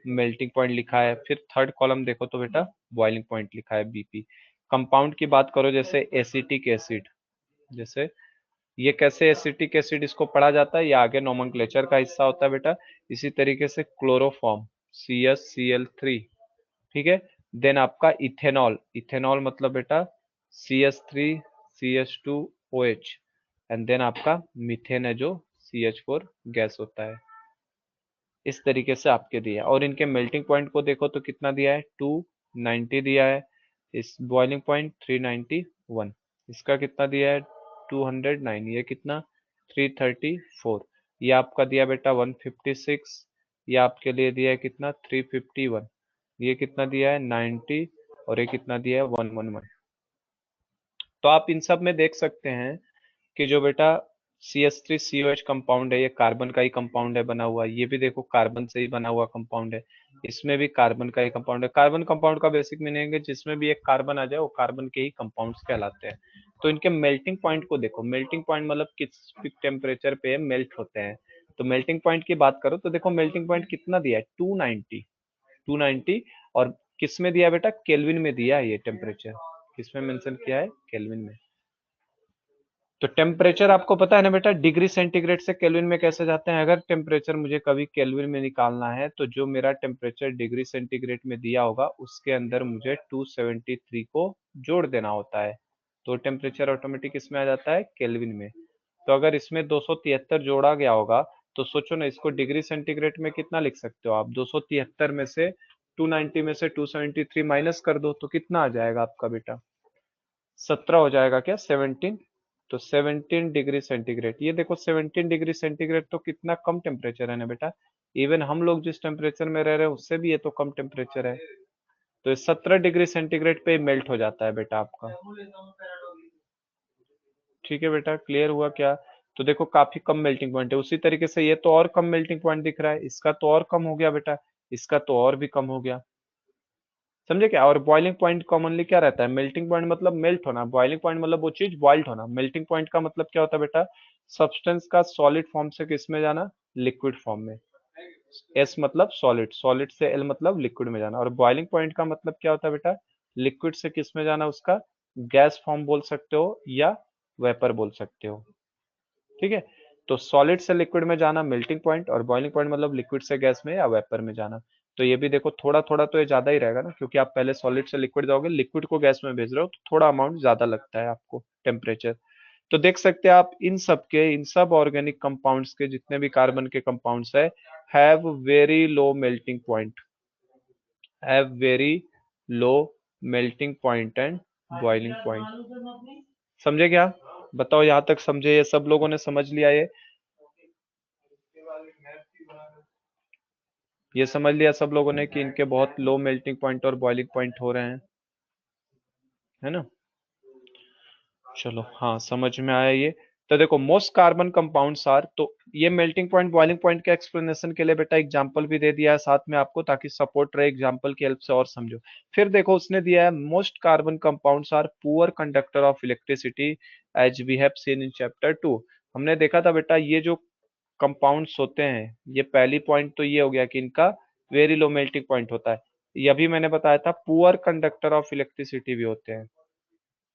मेल्टिंग पॉइंट लिखा है, फिर थर्ड कॉलम देखो तो बेटा बॉइलिंग पॉइंट लिखा है BP। कंपाउंड की बात करो जैसे एसिटिक एसिड, जैसे ये कैसे एसिटिक एसिड इसको पढ़ा जाता है, ये आगे नोमेनक्लेचर का हिस्सा होता है बेटा। इसी तरीके से क्लोरोफॉर्म CsCl3, ठीक है। देन आपका इथेनॉल, इथेनॉल मतलब बेटा CH3CH2OH, एंड देन आपका मीथेन है जो CH4 गैस होता है। इस तरीके से आपके दिया, और इनके मेल्टिंग पॉइंट को देखो तो कितना दिया है, 290 दिया है। इस बॉइलिंग पॉइंट 391, इसका कितना दिया है, 209, ये कितना 334, ये आपका दिया बेटा 156, ये आपके लिए दिया है कितना 351, ये कितना दिया है 90, और ये कितना दिया है 111। तो आप इन सब में देख सकते हैं कि जो बेटा CH3COH कंपाउंड है, ये कार्बन का ही कंपाउंड है बना हुआ, ये भी देखो कार्बन से ही बना हुआ कंपाउंड है, इसमें भी कार्बन का ही कंपाउंड है। कार्बन कंपाउंड का बेसिक मीनिंग है जिसमें भी एक कार्बन आ जाए वो कार्बन के ही कंपाउंड्स कहलाते हैं। तो इनके मेल्टिंग पॉइंट को देखो, मेल्टिंग पॉइंट मतलब किस टेम्परेचर पे मेल्ट होते हैं। तो मेल्टिंग पॉइंट की बात करो तो देखो मेल्टिंग पॉइंट कितना दिया है, 290। और किस में दिया है बेटा, केल्विन में दिया है ये टेम्परेचर, किसमें मेंशन किया है, केल्विन में। तो टेम्परेचर आपको पता है ना बेटा, डिग्री सेंटीग्रेड से केल्विन में कैसे जाते हैं। अगर टेम्परेचर मुझे कभी केल्विन में निकालना है तो जो मेरा टेम्परेचर डिग्री सेंटीग्रेड में दिया होगा उसके अंदर मुझे 273 को जोड़ देना होता है, तो टेम्परेचर ऑटोमेटिक इसमें आ जाता है केल्विन में। तो अगर इसमें 273 जोड़ा गया होगा तो सोचो ना, इसको डिग्री सेंटीग्रेड में कितना लिख सकते हो आप, 273 में से 290 में से 273 माइनस कर दो तो कितना आ जाएगा आपका बेटा, 17 हो जाएगा क्या, 17। तो 17 डिग्री सेंटीग्रेड, ये देखो 17 डिग्री सेंटीग्रेड तो कितना कम टेम्परेचर है ना बेटा। इवन हम लोग जिस टेम्परेचर में रह रहे हैं उससे भी ये तो कम टेम्परेचर है। तो ये 17 डिग्री सेंटीग्रेड पे मेल्ट हो जाता है बेटा आपका। ठीक है बेटा, क्लियर हुआ क्या? तो देखो काफी कम मेल्टिंग पॉइंट है। उसी तरीके से ये तो और कम मेल्टिंग पॉइंट दिख रहा है, इसका तो और कम हो गया बेटा, इसका तो और भी कम हो गया। समझे क्या? और बॉइलिंग पॉइंट कॉमनली क्या रहता है? मेल्टिंग पॉइंट मतलब मेल्ट होना, बॉइलिंग पॉइंट मतलब वो चीज बॉइल्ड होना। मेल्टिंग पॉइंट का मतलब क्या होता है बेटा? सब्सटेंस का सॉलिड फॉर्म से किस में जाना? लिक्विड फॉर्म में। एस मतलब सॉलिड, सॉलिड से एल मतलब लिक्विड में जाना। और बॉइलिंग पॉइंट का मतलब क्या होता है बेटा? लिक्विड से किस में जाना? उसका गैस फॉर्म बोल सकते हो या वेपर बोल सकते हो। ठीक है, तो सॉलिड से लिक्विड में जाना मेल्टिंग पॉइंट, और बॉइलिंग पॉइंट मतलब लिक्विड से गैस में या वेपर में जाना। तो ये भी देखो थोड़ा थोड़ा तो ये ज्यादा ही रहेगा ना, क्योंकि आप पहले सॉलिड से लिक्विड जाओगे, लिक्विड को गैस में भेज रहे हो, तो थोड़ा अमाउंट ज्यादा लगता है आपको टेम्परेचर। तो देख सकते हैं आप इन सब के, इन सब ऑर्गेनिक कंपाउंड्स के जितने भी कार्बन के कंपाउंड्स है, have very low melting point, have very low melting point and boiling point. समझे क्या? बताओ यहाँ तक समझे? ये सब लोगों ने समझ लिया? ये समझ लिया सब लोगों ने कि इनके बहुत लो मेल्टिंग पॉइंट और बॉइलिंग पॉइंट हो रहे हैं, है ना? चलो हाँ, समझ में आया ये। तो देखो मोस्ट कार्बन कंपाउंड्स आर, तो ये मेल्टिंग पॉइंट बॉइलिंग पॉइंट के एक्सप्लेनेशन के लिए बेटा एग्जांपल भी दे दिया है साथ में आपको, ताकि सपोर्ट रहे, एग्जांपल की हेल्प से और समझो। फिर देखो उसने दिया है most carbon compounds are poor conductor of electricity as we have seen in chapter 2। हमने देखा था बेटा ये जो कंपाउंड्स होते हैं, ये पहली पॉइंट तो ये हो गया कि इनका वेरी लो मेल्टिंग पॉइंट होता है। ये अभी मैंने बताया था पुअर कंडक्टर ऑफ इलेक्ट्रिसिटी भी होते हैं,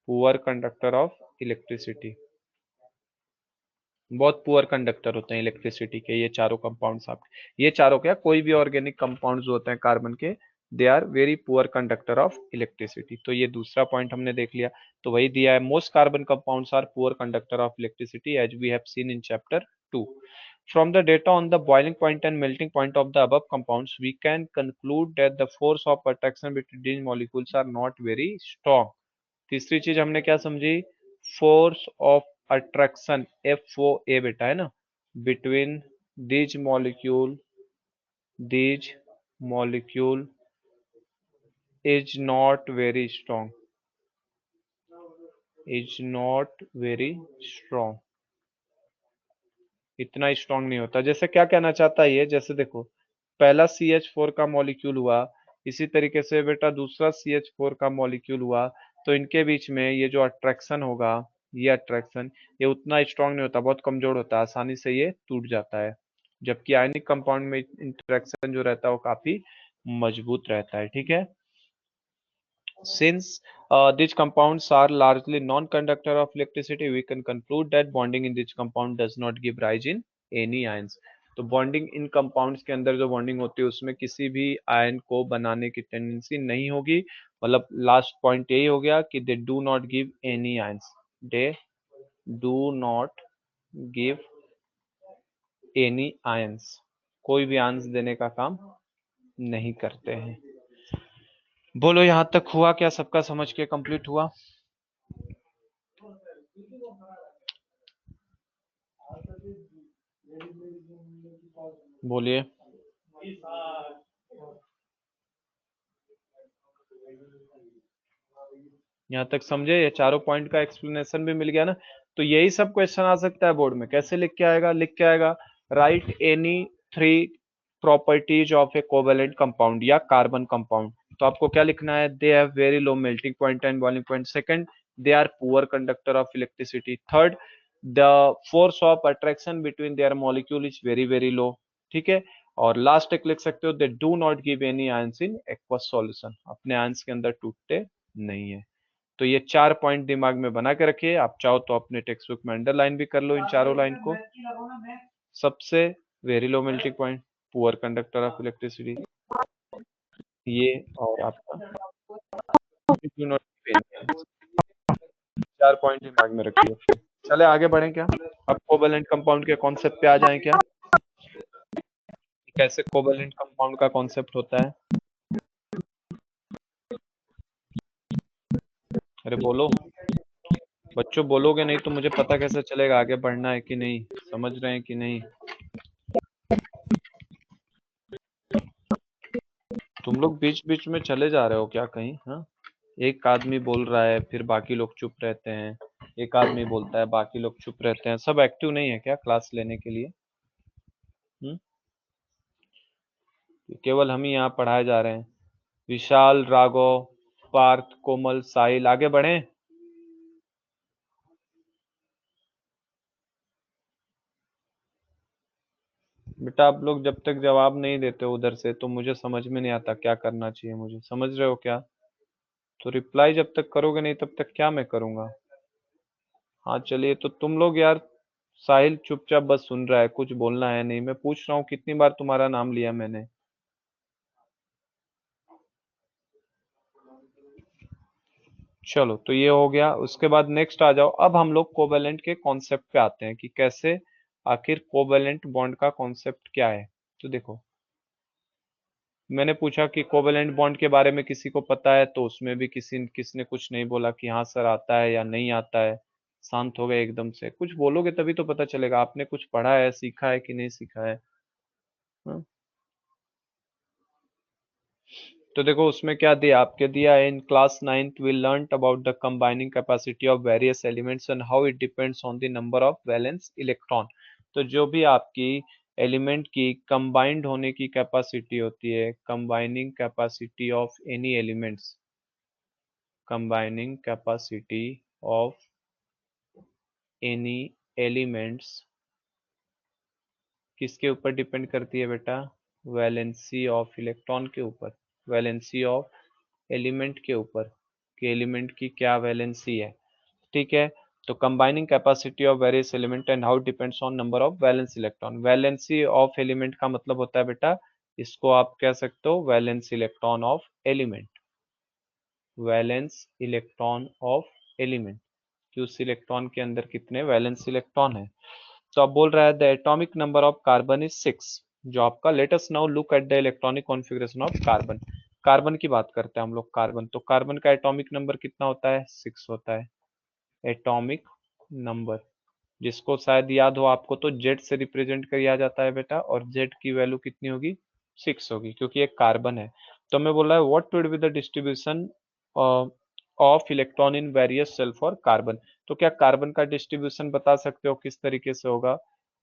पुअर कंडक्टर ऑफ इलेक्ट्रिसिटी, बहुत पुअर कंडक्टर होते हैं इलेक्ट्रिसिटी के ये चारों कंपाउंड्स। आप ये चारों क्या, कोई भी ऑर्गेनिक कंपाउंड्स होते हैं कार्बन के, they are very poor conductor of electricity. तो ये दूसरा पॉइंट हमने देख लिया। तो वही दिया है most carbon compounds are poor conductor of electricity as we have seen in chapter 2। From the data on the boiling point and melting point of the above compounds, we can conclude that the force of attraction between these molecules are not very strong. तीसरी चीज हमने क्या समझी? Force of attraction, F O A बेटा है ना, between these molecule, these molecule is not very strong, is not very strong, इतना strong नहीं होता। जैसे क्या कहना चाहता है ये, जैसे देखो पहला CH4 का मॉलिक्यूल हुआ, इसी तरीके से बेटा दूसरा CH4 का मॉलिक्यूल हुआ, तो इनके बीच में ये जो अट्रैक्शन होगा, ये अट्रैक्शन ये उतना स्ट्रांग नहीं होता, बहुत कमजोर होता है, आसानी से ये टूट जाता है। जबकि आयनिक कंपाउंड में इंटरेक्शन जो रहता है वो काफी मजबूत रहता है। ठीक है, since these compounds are largely non-conductor of electricity, we can conclude that bonding in this compound does not give rise in any ions. तो बॉन्डिंग इन कंपाउंड्स के अंदर जो बॉन्डिंग होती है उसमें किसी भी आयन को बनाने की टेंडेंसी नहीं होगी। मतलब लास्ट पॉइंट यही हो गया कि दे do not give any ions, they do not give any ions, कोई भी आयंस देने का काम नहीं करते हैं। बोलो यहाँ तक हुआ क्या? सबका समझ के कंप्लीट हुआ? बोलिए। यहाँ तक समझे? ये चारों पॉइंट का एक्सप्लेनेशन भी मिल गया ना? तो यही सब क्वेश्चन आ सकता है बोर्ड में। कैसे लिख के आएगा? लिख के आएगा write any 3 properties of a covalent compound या कार्बन कंपाउंड। तो आपको क्या लिखना है? They have very low melting point and boiling point. Second, they are poor conductor of electricity. Third, the force of attraction between their molecule is very very low. ठीक है, और last एक लिख सकते हो, they do not give any ions in aqueous solution, अपने ions के अंदर टूटते नहीं है। तो ये 4 पॉइंट दिमाग में बना के रखिए। आप चाहो तो अपने टेक्स्ट बुक में अंडरलाइन भी कर लो इन चारों लाइन को। सबसे very low melting point, poor conductor of electricity, ये और आपका do not give any answer। 4 point दिमाग में रखिए। चले आगे बढ़ें क्या? अब कोवेलेंट कंपाउंड के कॉन्सेप्ट पे आ जाएं क्या? कैसे कोवेलेंट कंपाउंड का कॉन्सेप्ट होता है? अरे बोलो बच्चों, बोलोगे नहीं तो मुझे पता कैसे चलेगा आगे बढ़ना है कि नहीं, समझ रहे हैं कि नहीं? तुम लोग बीच बीच में चले जा रहे हो क्या कहीं? हाँ, एक आदमी बोल रहा है फिर बाकी लोग चुप रहते हैं, एक आदमी बोलता है बाकी लोग चुप रहते हैं। सब एक्टिव नहीं है क्या क्लास लेने के लिए? हम्म, केवल हम ही यहाँ पढ़ाए जा रहे हैं। विशाल, राघव, पार्थ, कोमल, साहिल, आगे बढ़े। बेटा आप लोग जब तक जवाब नहीं देते उधर से तो मुझे समझ में नहीं आता क्या करना चाहिए मुझे, समझ रहे हो क्या? तो रिप्लाई जब तक करोगे नहीं तब तक क्या मैं करूंगा। हाँ चलिए, तो तुम लोग यार, साहिल चुपचाप बस सुन रहा है, कुछ बोलना है नहीं। मैं पूछ रहा हूँ कितनी बार तुम्हारा नाम लिया मैंने। चलो तो ये हो गया, उसके बाद नेक्स्ट आ जाओ। अब हम लोग कोवेलेंट के कॉन्सेप्ट पे आते हैं कि कैसे, आखिर कोवेलेंट बॉन्ड का कॉन्सेप्ट क्या है। तो देखो, मैंने पूछा कि कोवेलेंट बॉन्ड के बारे में किसी को पता है, तो उसमें भी किसने कुछ नहीं बोला कि हाँ सर आता है या नहीं आता है। शांत हो गए एकदम से। कुछ बोलोगे तभी तो पता चलेगा आपने कुछ पढ़ा है, सीखा है कि नहीं सीखा है। हाँ? तो देखो उसमें क्या दिया, आपके दिया है, in class 9th we learn about the combining capacity of various elements and how it depends on the number of valence electron. तो जो भी आपकी एलिमेंट की कंबाइंड होने की कैपेसिटी होती है, combining capacity of any elements, combining capacity of any elements किसके ऊपर डिपेंड करती है बेटा? वैलेंसी ऑफ इलेक्ट्रॉन के ऊपर, वैलेंसी ऑफ एलिमेंट के ऊपर, कि एलिमेंट की क्या वैलेंसी है। ठीक है। तो combining capacity of various element and how depends on number of valence electron. Valency of element का मतलब होता है बेटा, इसको आप कह सकते हो valence electron of element, valence electron of element, कि उस इलेक्ट्रॉन के अंदर कितने वैलेंस इलेक्ट्रॉन है। तो अब बोल रहा है the atomic number of carbon is 6। जो आपका, late us now look at the electronic configuration of carbon. Carbon की बात करते हैं हम लोग। कार्बन, तो कार्बन का एटॉमिक नंबर कितना होता है? 6 होता है एटॉमिक नंबर, जिसको शायद याद हो आपको, तो जेड से रिप्रेजेंट किया जाता है बेटा, और जेड की वैल्यू कितनी होगी? 6 होगी, क्योंकि एक कार्बन है। तो मैं बोल रहा है what would be the distribution of electron in various shell for carbon. तो क्या कार्बन का डिस्ट्रीब्यूशन बता सकते हो किस तरीके से होगा?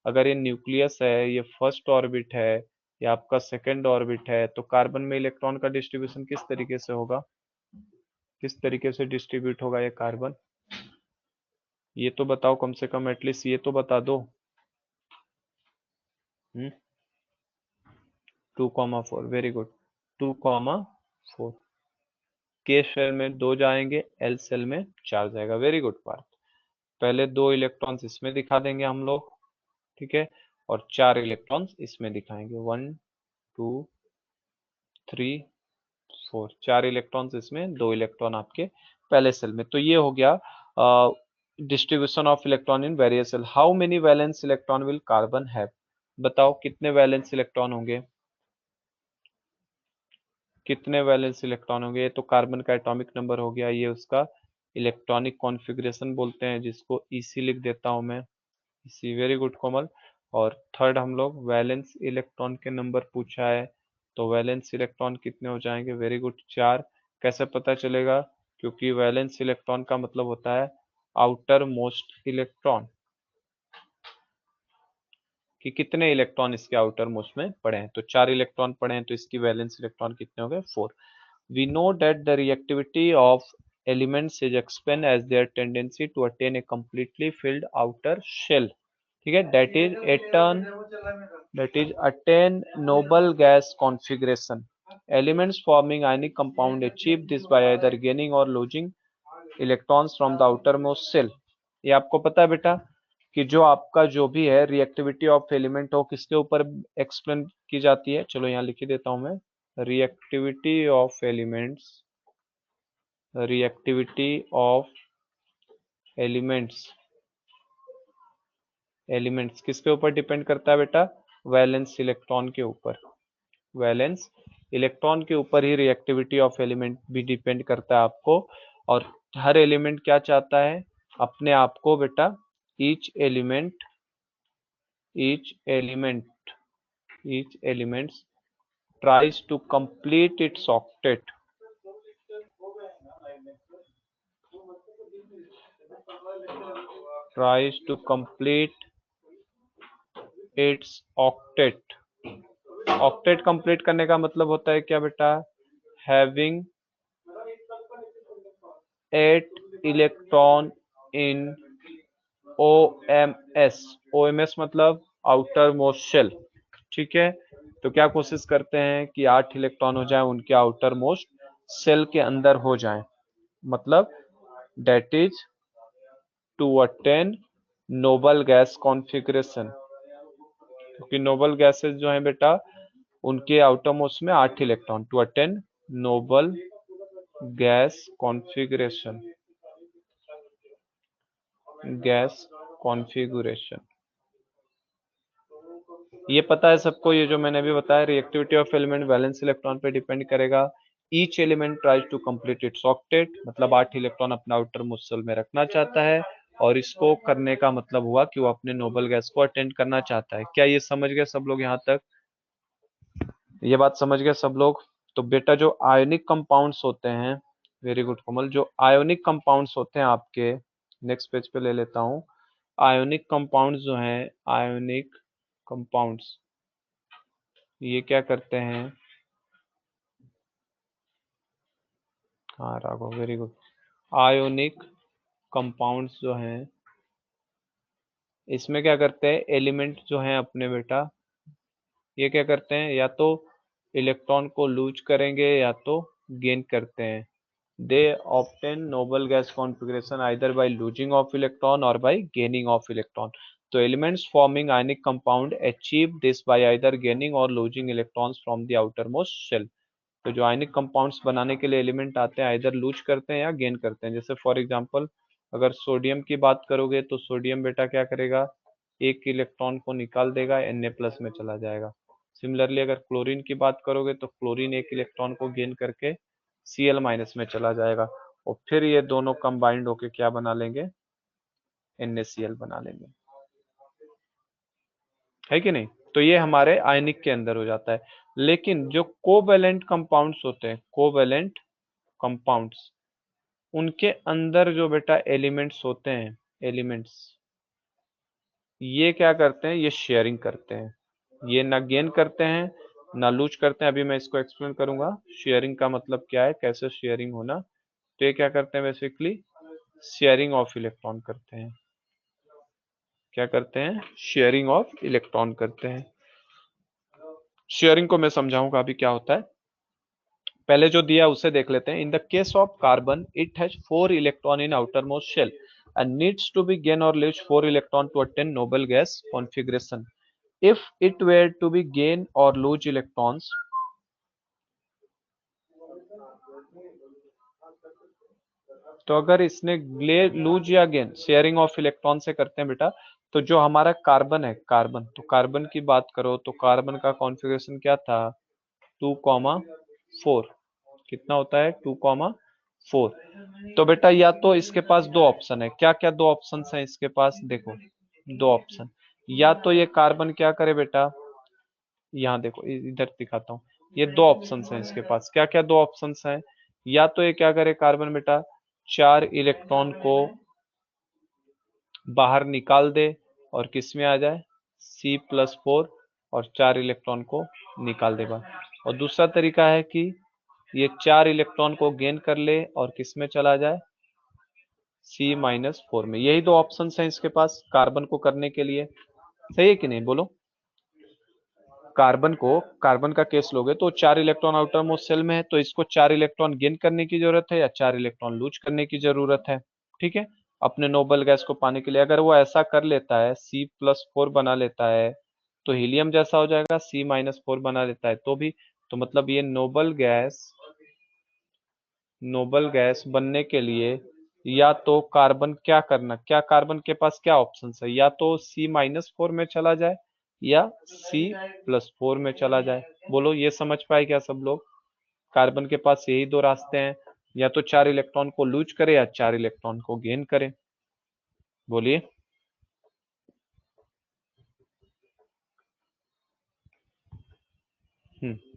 अगर ये न्यूक्लियस है, ये फर्स्ट ऑर्बिट है, या आपका सेकंड ऑर्बिट है, तो कार्बन में इलेक्ट्रॉन का डिस्ट्रीब्यूशन किस तरीके से होगा? किस तरीके से डिस्ट्रीब्यूट होगा ये कार्बन? ये तो बताओ, कम से कम एटलीस्ट ये तो बता दो। 2,4, वेरी गुड। 2,4, के शेल में 2 जाएंगे, एल शेल में 4 जाएगा। Very good Parth. पहले 2 इलेक्ट्रॉन्स इसमें दिखा देंगे हम लोग, ठीक है, और 4 इलेक्ट्रॉन्स इसमें दिखाएंगे। 1, 2, 3, 4, 4 इलेक्ट्रॉन्स इसमें, 2 इलेक्ट्रॉन आपके पहले सेल में। तो ये हो गया distribution of electron in various shell. How many valence electron will carbon have? बताओ कितने वैलेंस इलेक्ट्रॉन होंगे? कितने वैलेंस इलेक्ट्रॉन होंगे? ये तो कार्बन का एटॉमिक नंबर हो गया, ये उसका इलेक्ट्रॉनिक कॉन्फ़िगरेशन बोलते हैं, जिसको ईसी लिख देता हूं मैं, ईसी। वेरी गुड कोमल। और थर्ड हम लोग वैलेंस इलेक्ट्रॉन के नंबर पूछा है, तो वैलेंस इलेक्ट्रॉन कितने हो जाएंगे? Very good, 4। कैसे पता चलेगा? क्योंकि वैलेंस इलेक्ट्रॉन का मतलब होता है आउटर मोस्ट इलेक्ट्रॉन, कि कितने इलेक्ट्रॉन इसके आउटर मोस्ट में पड़े हैं। तो 4 इलेक्ट्रॉन पड़े हैं, तो इसकी वैलेंस इलेक्ट्रॉन कितने हो गए? 4। We know that the reactivity of elements is explained as their tendency to attain a completely filled outer shell, ठीक है, that is attain noble gas configuration. Elements forming ionic compound achieve this by either gaining or losing electrons from the outermost shell. ये आपको पता है बेटा कि जो आपका जो भी है रिएक्टिविटी ऑफ एलिमेंट हो किसके ऊपर एक्सप्लेन की जाती है? चलो यहाँ लिख ही देता हूं मैं, reactivity of elements, reactivity of elements, elements किसके ऊपर डिपेंड करता है बेटा? वैलेंस इलेक्ट्रॉन के ऊपर, वैलेंस इलेक्ट्रॉन के ऊपर ही रिएक्टिविटी ऑफ एलिमेंट भी डिपेंड करता है आपको। और हर एलिमेंट क्या चाहता है अपने आप को बेटा? Each element, each element, each elements tries to complete its octet, tries to complete its octet। Octet complete करने का मतलब होता है क्या बेटा? having 8 electron in OMS। OMS मतलब आउटर मोस्ट शेल, ठीक है। तो क्या कोशिश करते हैं कि 8 इलेक्ट्रॉन हो जाए उनके आउटर मोस्ट शेल के अंदर हो जाए, मतलब that is to attain noble gas configuration, क्योंकि नोबल गैसेस जो हैं बेटा उनके आउटर मोस्ट में 8 electron, to attain noble gas configuration, gas configuration. ये पता है सबको, ये जो मैंने अभी बताया reactivity of element valence electron पे डिपेंड करेगा। Each element tries to complete its octet, मतलब 8 इलेक्ट्रॉन अपना आउटर मोस्ट शेल में रखना चाहता है, और इसको करने का मतलब हुआ कि वो अपने नोबल गैस को अटेंड करना चाहता है। क्या ये समझ गए सब लोग यहाँ तक? ये बात समझ गए सब लोग? तो बेटा जो आयोनिक कंपाउंड्स होते हैं, वेरी गुड कोमल, जो आयोनिक कंपाउंड्स होते हैं आपके, नेक्स्ट पेज पे ले लेता हूँ। आयोनिक कंपाउंड्स जो हैं, आयोनिक कंपाउंड्स ये क्या करते हैं? हाँ Raghav, very good. Ionic compounds जो हैं इसमें क्या करते हैं, एलिमेंट जो हैं अपने बेटा ये क्या करते हैं, या तो इलेक्ट्रॉन को लूज करेंगे या तो गेन करते हैं। They obtain noble gas configuration either by losing of electron और बाय गेनिंग ऑफ इलेक्ट्रॉन। तो elements forming ionic compound achieve this by either gaining और losing electrons from the outermost shell. तो जो ionic compounds बनाने के लिए element आते हैं आइदर लूज करते हैं या गेन करते हैं। जैसे फॉर एग्जांपल अगर सोडियम की बात करोगे तो सोडियम बेटा क्या करेगा, एक इलेक्ट्रॉन को निकाल देगा, Na+ में चला जाएगा। सिमिलरली अगर क्लोरीन की बात करोगे तो क्लोरीन एक इलेक्ट्रॉन को गेन करके Cl- में चला जाएगा, और फिर ये दोनों कंबाइंड होके क्या बना लेंगे, NaCl बना लेंगे, है कि नहीं। तो ये हमारे आयनिक के अंदर हो जाता है। लेकिन जो कोवैलेंट कंपाउंड्स होते हैं, कोवैलेंट कंपाउंड्स, उनके अंदर जो बेटा एलिमेंट्स होते हैं, एलिमेंट्स ये क्या करते हैं, ये शेयरिंग करते हैं। ये ना गेन करते हैं ना लूज करते हैं। अभी मैं इसको एक्सप्लेन करूंगा शेयरिंग का मतलब क्या है, कैसे शेयरिंग होना। तो ये क्या करते हैं, बेसिकली शेयरिंग ऑफ इलेक्ट्रॉन करते हैं। क्या करते हैं, शेयरिंग ऑफ इलेक्ट्रॉन करते हैं। शेयरिंग को मैं समझाऊंगा अभी क्या होता है। पहले जो दिया उसे देख लेते हैं। In the case of carbon it has 4 electron in outermost shell and needs to be gain or lose 4 electron to attain noble gas configuration. If it were to be gain or lose electrons, तो अगर इसने loose या gain sharing of electron से करते हैं बेटा, तो जो हमारा कार्बन है, कार्बन, तो कार्बन की बात करो तो कार्बन का कॉन्फ़िगरेशन क्या था, 2,4। कितना होता है, 2,4। तो बेटा या तो इसके पास दो ऑप्शन है, क्या क्या दो ऑप्शन है इसके पास, देखो दो ऑप्शन। या तो ये कार्बन क्या करे बेटा, यहाँ देखो इधर दिखाता हूँ, ये दो ऑप्शन हैं इसके पास। क्या क्या दो ऑप्शन हैं, या तो ये क्या करे कार्बन बेटा, 4 इलेक्ट्रॉन को बाहर निकाल दे और किस में आ जाए, C+4, और 4 इलेक्ट्रॉन को निकाल दे बाहर। और दूसरा तरीका है कि ये 4 इलेक्ट्रॉन को गेन कर ले और किस में चला जाए, C-4 में। यही दो ऑप्शन हैं इसके पास कार्बन को करने के लिए, सही है कि नहीं, बोलो। कार्बन का केस लोगे तो 4 इलेक्ट्रॉन आउटर मोस्ट शेल में है, तो इसको 4 इलेक्ट्रॉन गेन करने की जरूरत है या 4 इलेक्ट्रॉन लूज करने की जरूरत है, ठीक है, अपने नोबल गैस को पाने के लिए। अगर वो ऐसा कर लेता है, C+4 बना लेता है, तो हीलियम जैसा हो जाएगा, C-4 बना लेता है तो भी, तो मतलब ये नोबल गैस बनने के लिए या तो कार्बन क्या करना, क्या कार्बन के पास क्या ऑप्शन है, या तो C-4 में चला जाए या C+4 में चला जाए। बोलो ये समझ पाए क्या सब लोग? कार्बन के पास यही दो रास्ते हैं, या तो 4 इलेक्ट्रॉन को लूज करे या 4 इलेक्ट्रॉन को गेन करे। बोलिए।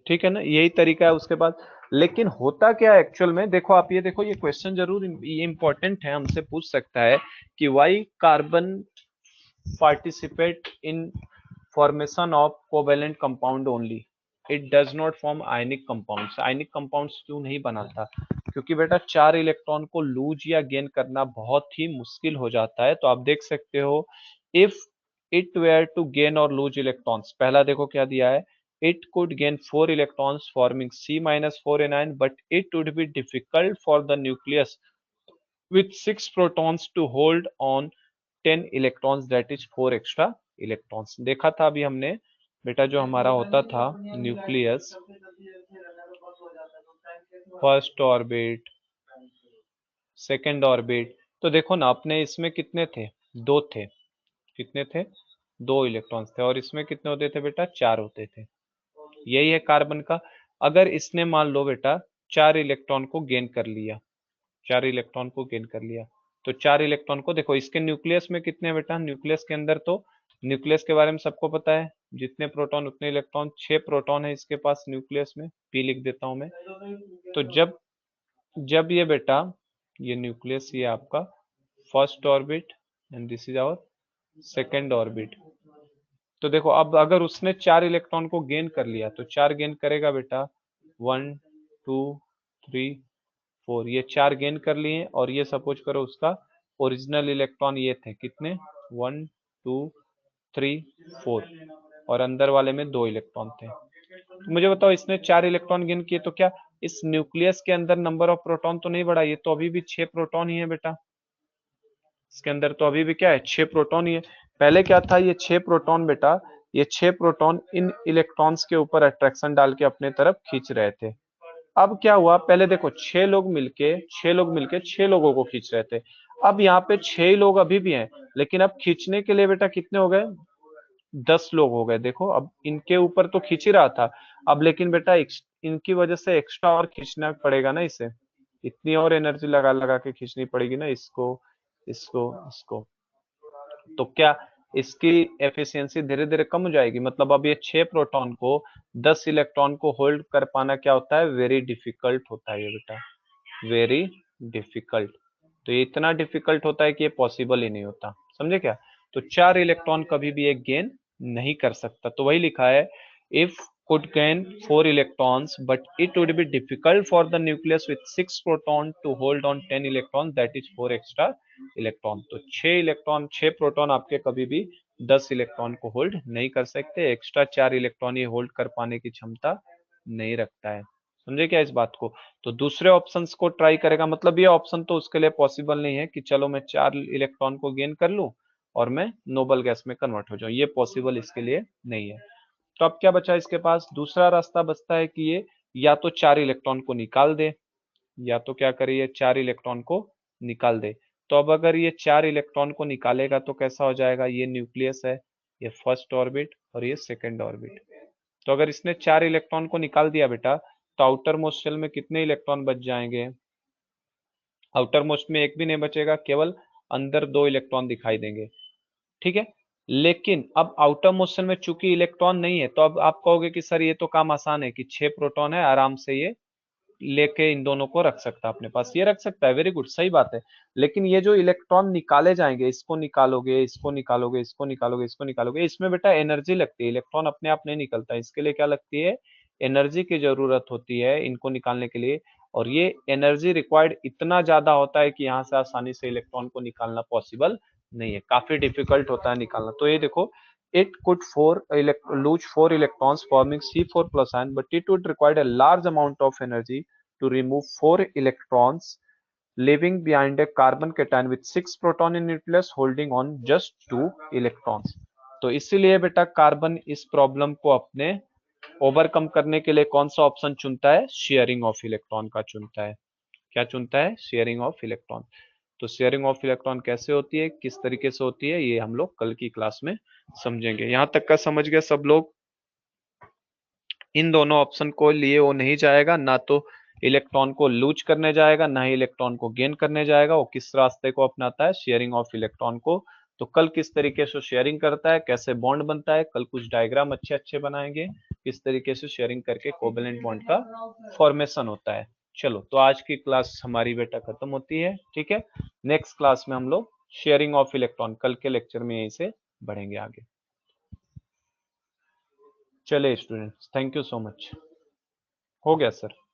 ठीक है ना, यही तरीका है उसके बाद। लेकिन होता क्या है एक्चुअल में, देखो आप ये देखो, ये क्वेश्चन जरूर ये इंपॉर्टेंट है, हमसे पूछ सकता है कि why carbon participate in formation of covalent compound only. It does not form ionic compounds. Ionic compounds क्यों नहीं बनाता? क्योंकि बेटा 4 इलेक्ट्रॉन को लूज या गेन करना बहुत ही मुश्किल हो जाता है। तो आप देख सकते हो, if it were to gain और लूज इलेक्ट्रॉन्स, पहला देखो क्या दिया है, it could gain 4 electrons forming C-4 anion, but it would be difficult for the nucleus with 6 protons to hold on 10 electrons, that is 4 extra electrons। देखा था अभी हमने बेटा, जो हमारा होता था nucleus, first orbit, second orbit, तो देखो ना अपने इसमें कितने थे, दो थे, कितने थे, दो इलेक्ट्रॉन्स थे, और इसमें कितने होते थे बेटा, चार होते थे। यही है कार्बन का। अगर इसने मान लो बेटा 4 इलेक्ट्रॉन को गेन कर लिया, 4 इलेक्ट्रॉन को गेन कर लिया, तो 4 इलेक्ट्रॉन को देखो, इसके न्यूक्लियस में कितने बेटा, न्यूक्लियस के अंदर तो, न्यूक्लियस के बारे में सबको पता है, जितने प्रोटॉन उतने इलेक्ट्रॉन, 6 प्रोटॉन है इसके पास न्यूक्लियस में, पी लिख देता हूं मैं। तो जब जब ये बेटा, ये न्यूक्लियस, ये आपका first orbit and this is our second orbit. तो देखो अब अगर उसने 4 इलेक्ट्रॉन को गेन कर लिया, तो 4 गेन करेगा बेटा, 1 2 3 4, ये 4 गेन कर लिए, और ये सपोज करो उसका ओरिजिनल इलेक्ट्रॉन ये थे कितने, 1 2 3 4, और अंदर वाले में 2 इलेक्ट्रॉन थे। तो मुझे बताओ, इसने 4 इलेक्ट्रॉन गेन किए, तो क्या इस न्यूक्लियस के अंदर नंबर ऑफ प्रोटॉन तो नहीं बढ़ा? ये तो अभी भी 6 प्रोटॉन ही है बेटा, इसके अंदर तो अभी भी क्या है, 6 प्रोटॉन ही है। पहले क्या था, ये 6 प्रोटॉन बेटा, ये 6 प्रोटॉन इन इलेक्ट्रॉन्स के ऊपर अट्रैक्शन डाल के अपने तरफ खींच रहे थे। अब क्या हुआ, पहले देखो 6 लोग मिलके 6 लोगों को खींच रहे थे। अब यहाँ पे 6 लोग अभी भी हैं, लेकिन अब खींचने के लिए बेटा कितने हो गए, 10 लोग हो गए। देखो अब इनके ऊपर तो खींच ही रहा था, अब लेकिन बेटा इनकी वजह से एक्स्ट्रा और खींचना पड़ेगा ना इसे, इतनी और एनर्जी लगा लगा के खींचनी पड़ेगी ना इसको, इसको, इसको। तो क्या इसकी एफिशिएंसी धीरे धीरे कम हो जाएगी? मतलब अब ये 6 प्रोटॉन को 10 इलेक्ट्रॉन को होल्ड कर पाना क्या होता है, वेरी डिफिकल्ट होता है ये बेटा, वेरी डिफिकल्ट। तो ये इतना डिफिकल्ट होता है कि ये पॉसिबल ही नहीं होता, समझे क्या? तो 4 इलेक्ट्रॉन कभी भी एक गेन नहीं कर सकता। तो वही लिखा है, if could gain 4 electrons, but it would be difficult for the nucleus with 6 proton to hold on 10 electrons, that is 4 extra electron। तो 6 इलेक्ट्रॉन, 6 प्रोटॉन आपके कभी भी 10 इलेक्ट्रॉन को होल्ड नहीं कर सकते, एक्स्ट्रा 4 इलेक्ट्रॉन ये होल्ड कर पाने की क्षमता नहीं रखता है। समझे क्या इस बात को? तो दूसरे ऑप्शंस को ट्राई करेगा, मतलब ये ऑप्शन तो उसके लिए पॉसिबल नहीं है कि चलो मैं 4 इलेक्ट्रॉन को गेन कर लूं और मैं नोबल गैस में कन्वर्ट हो जाऊं, ये पॉसिबल इसके लिए नहीं है। तो अब क्या बचा इसके पास, दूसरा रास्ता बचता है कि ये या तो 4 इलेक्ट्रॉन को निकाल दे, या तो क्या करे, ये 4 इलेक्ट्रॉन को निकाल दे। तो अब अगर ये 4 इलेक्ट्रॉन को निकालेगा तो कैसा हो जाएगा, ये न्यूक्लियस है, ये फर्स्ट ऑर्बिट और ये सेकेंड ऑर्बिट। तो अगर इसने 4 इलेक्ट्रॉन को निकाल दिया बेटा, तो आउटर मोस्ट शेल में कितने इलेक्ट्रॉन बच जाएंगे, आउटर मोस्ट में एक भी नहीं बचेगा, केवल अंदर 2 इलेक्ट्रॉन दिखाई देंगे, ठीक है। लेकिन अब आउटर मोशन में चूंकि इलेक्ट्रॉन नहीं है, तो अब आप कहोगे कि सर ये तो काम आसान है कि 6 प्रोटॉन है, आराम से ये लेके इन दोनों को रख सकता है अपने पास, ये रख सकता है, वेरी गुड, सही बात है। लेकिन ये जो इलेक्ट्रॉन निकाले जाएंगे, इसको निकालोगे, इसको निकालोगे, इसको निकालोगे, इसको निकालोगे, इसमें बेटा एनर्जी लगती है, इलेक्ट्रॉन अपने आप नहीं निकलता, इसके लिए क्या लगती है, एनर्जी की जरूरत होती है इनको निकालने के लिए। और ये एनर्जी रिक्वायर्ड इतना ज्यादा होता है कि यहाँ से आसानी से इलेक्ट्रॉन को निकालना पॉसिबल नहीं है, काफी डिफिकल्ट होता है निकालना। तो ये देखो, it could lose 4 electrons forming C4 plus ion, but it would require a large amount of energy to remove 4 electrons, leaving behind a carbon cation with 6 proton in nucleus holding on just 2 electrons। तो इसीलिए बेटा carbon इस problem को अपने overcome करने के लिए कौन सा ऑप्शन चुनता है, शेयरिंग ऑफ इलेक्ट्रॉन का चुनता है। क्या चुनता है, शेयरिंग ऑफ इलेक्ट्रॉन। तो शेयरिंग ऑफ इलेक्ट्रॉन कैसे होती है, किस तरीके से होती है, ये हम लोग कल की क्लास में समझेंगे। यहां तक का समझ गए सब लोग? इन दोनों ऑप्शन को लिए वो नहीं जाएगा, ना तो इलेक्ट्रॉन को लूज करने जाएगा, ना ही इलेक्ट्रॉन को गेन करने जाएगा। वो किस रास्ते को अपनाता है, शेयरिंग ऑफ इलेक्ट्रॉन को। तो कल किस तरीके से शेयरिंग करता है, कैसे बॉन्ड बनता है, कल कुछ डायग्राम अच्छे अच्छे बनाएंगे, किस तरीके से शेयरिंग करके कोवेलेंट बॉन्ड का फॉर्मेशन होता है। चलो, तो आज की क्लास हमारी बेटा खत्म होती है, ठीक है। नेक्स्ट क्लास में हम लोग शेयरिंग ऑफ इलेक्ट्रॉन, कल के लेक्चर में यहीं से बढ़ेंगे आगे। चलिए students, thank you so much. हो गया सर।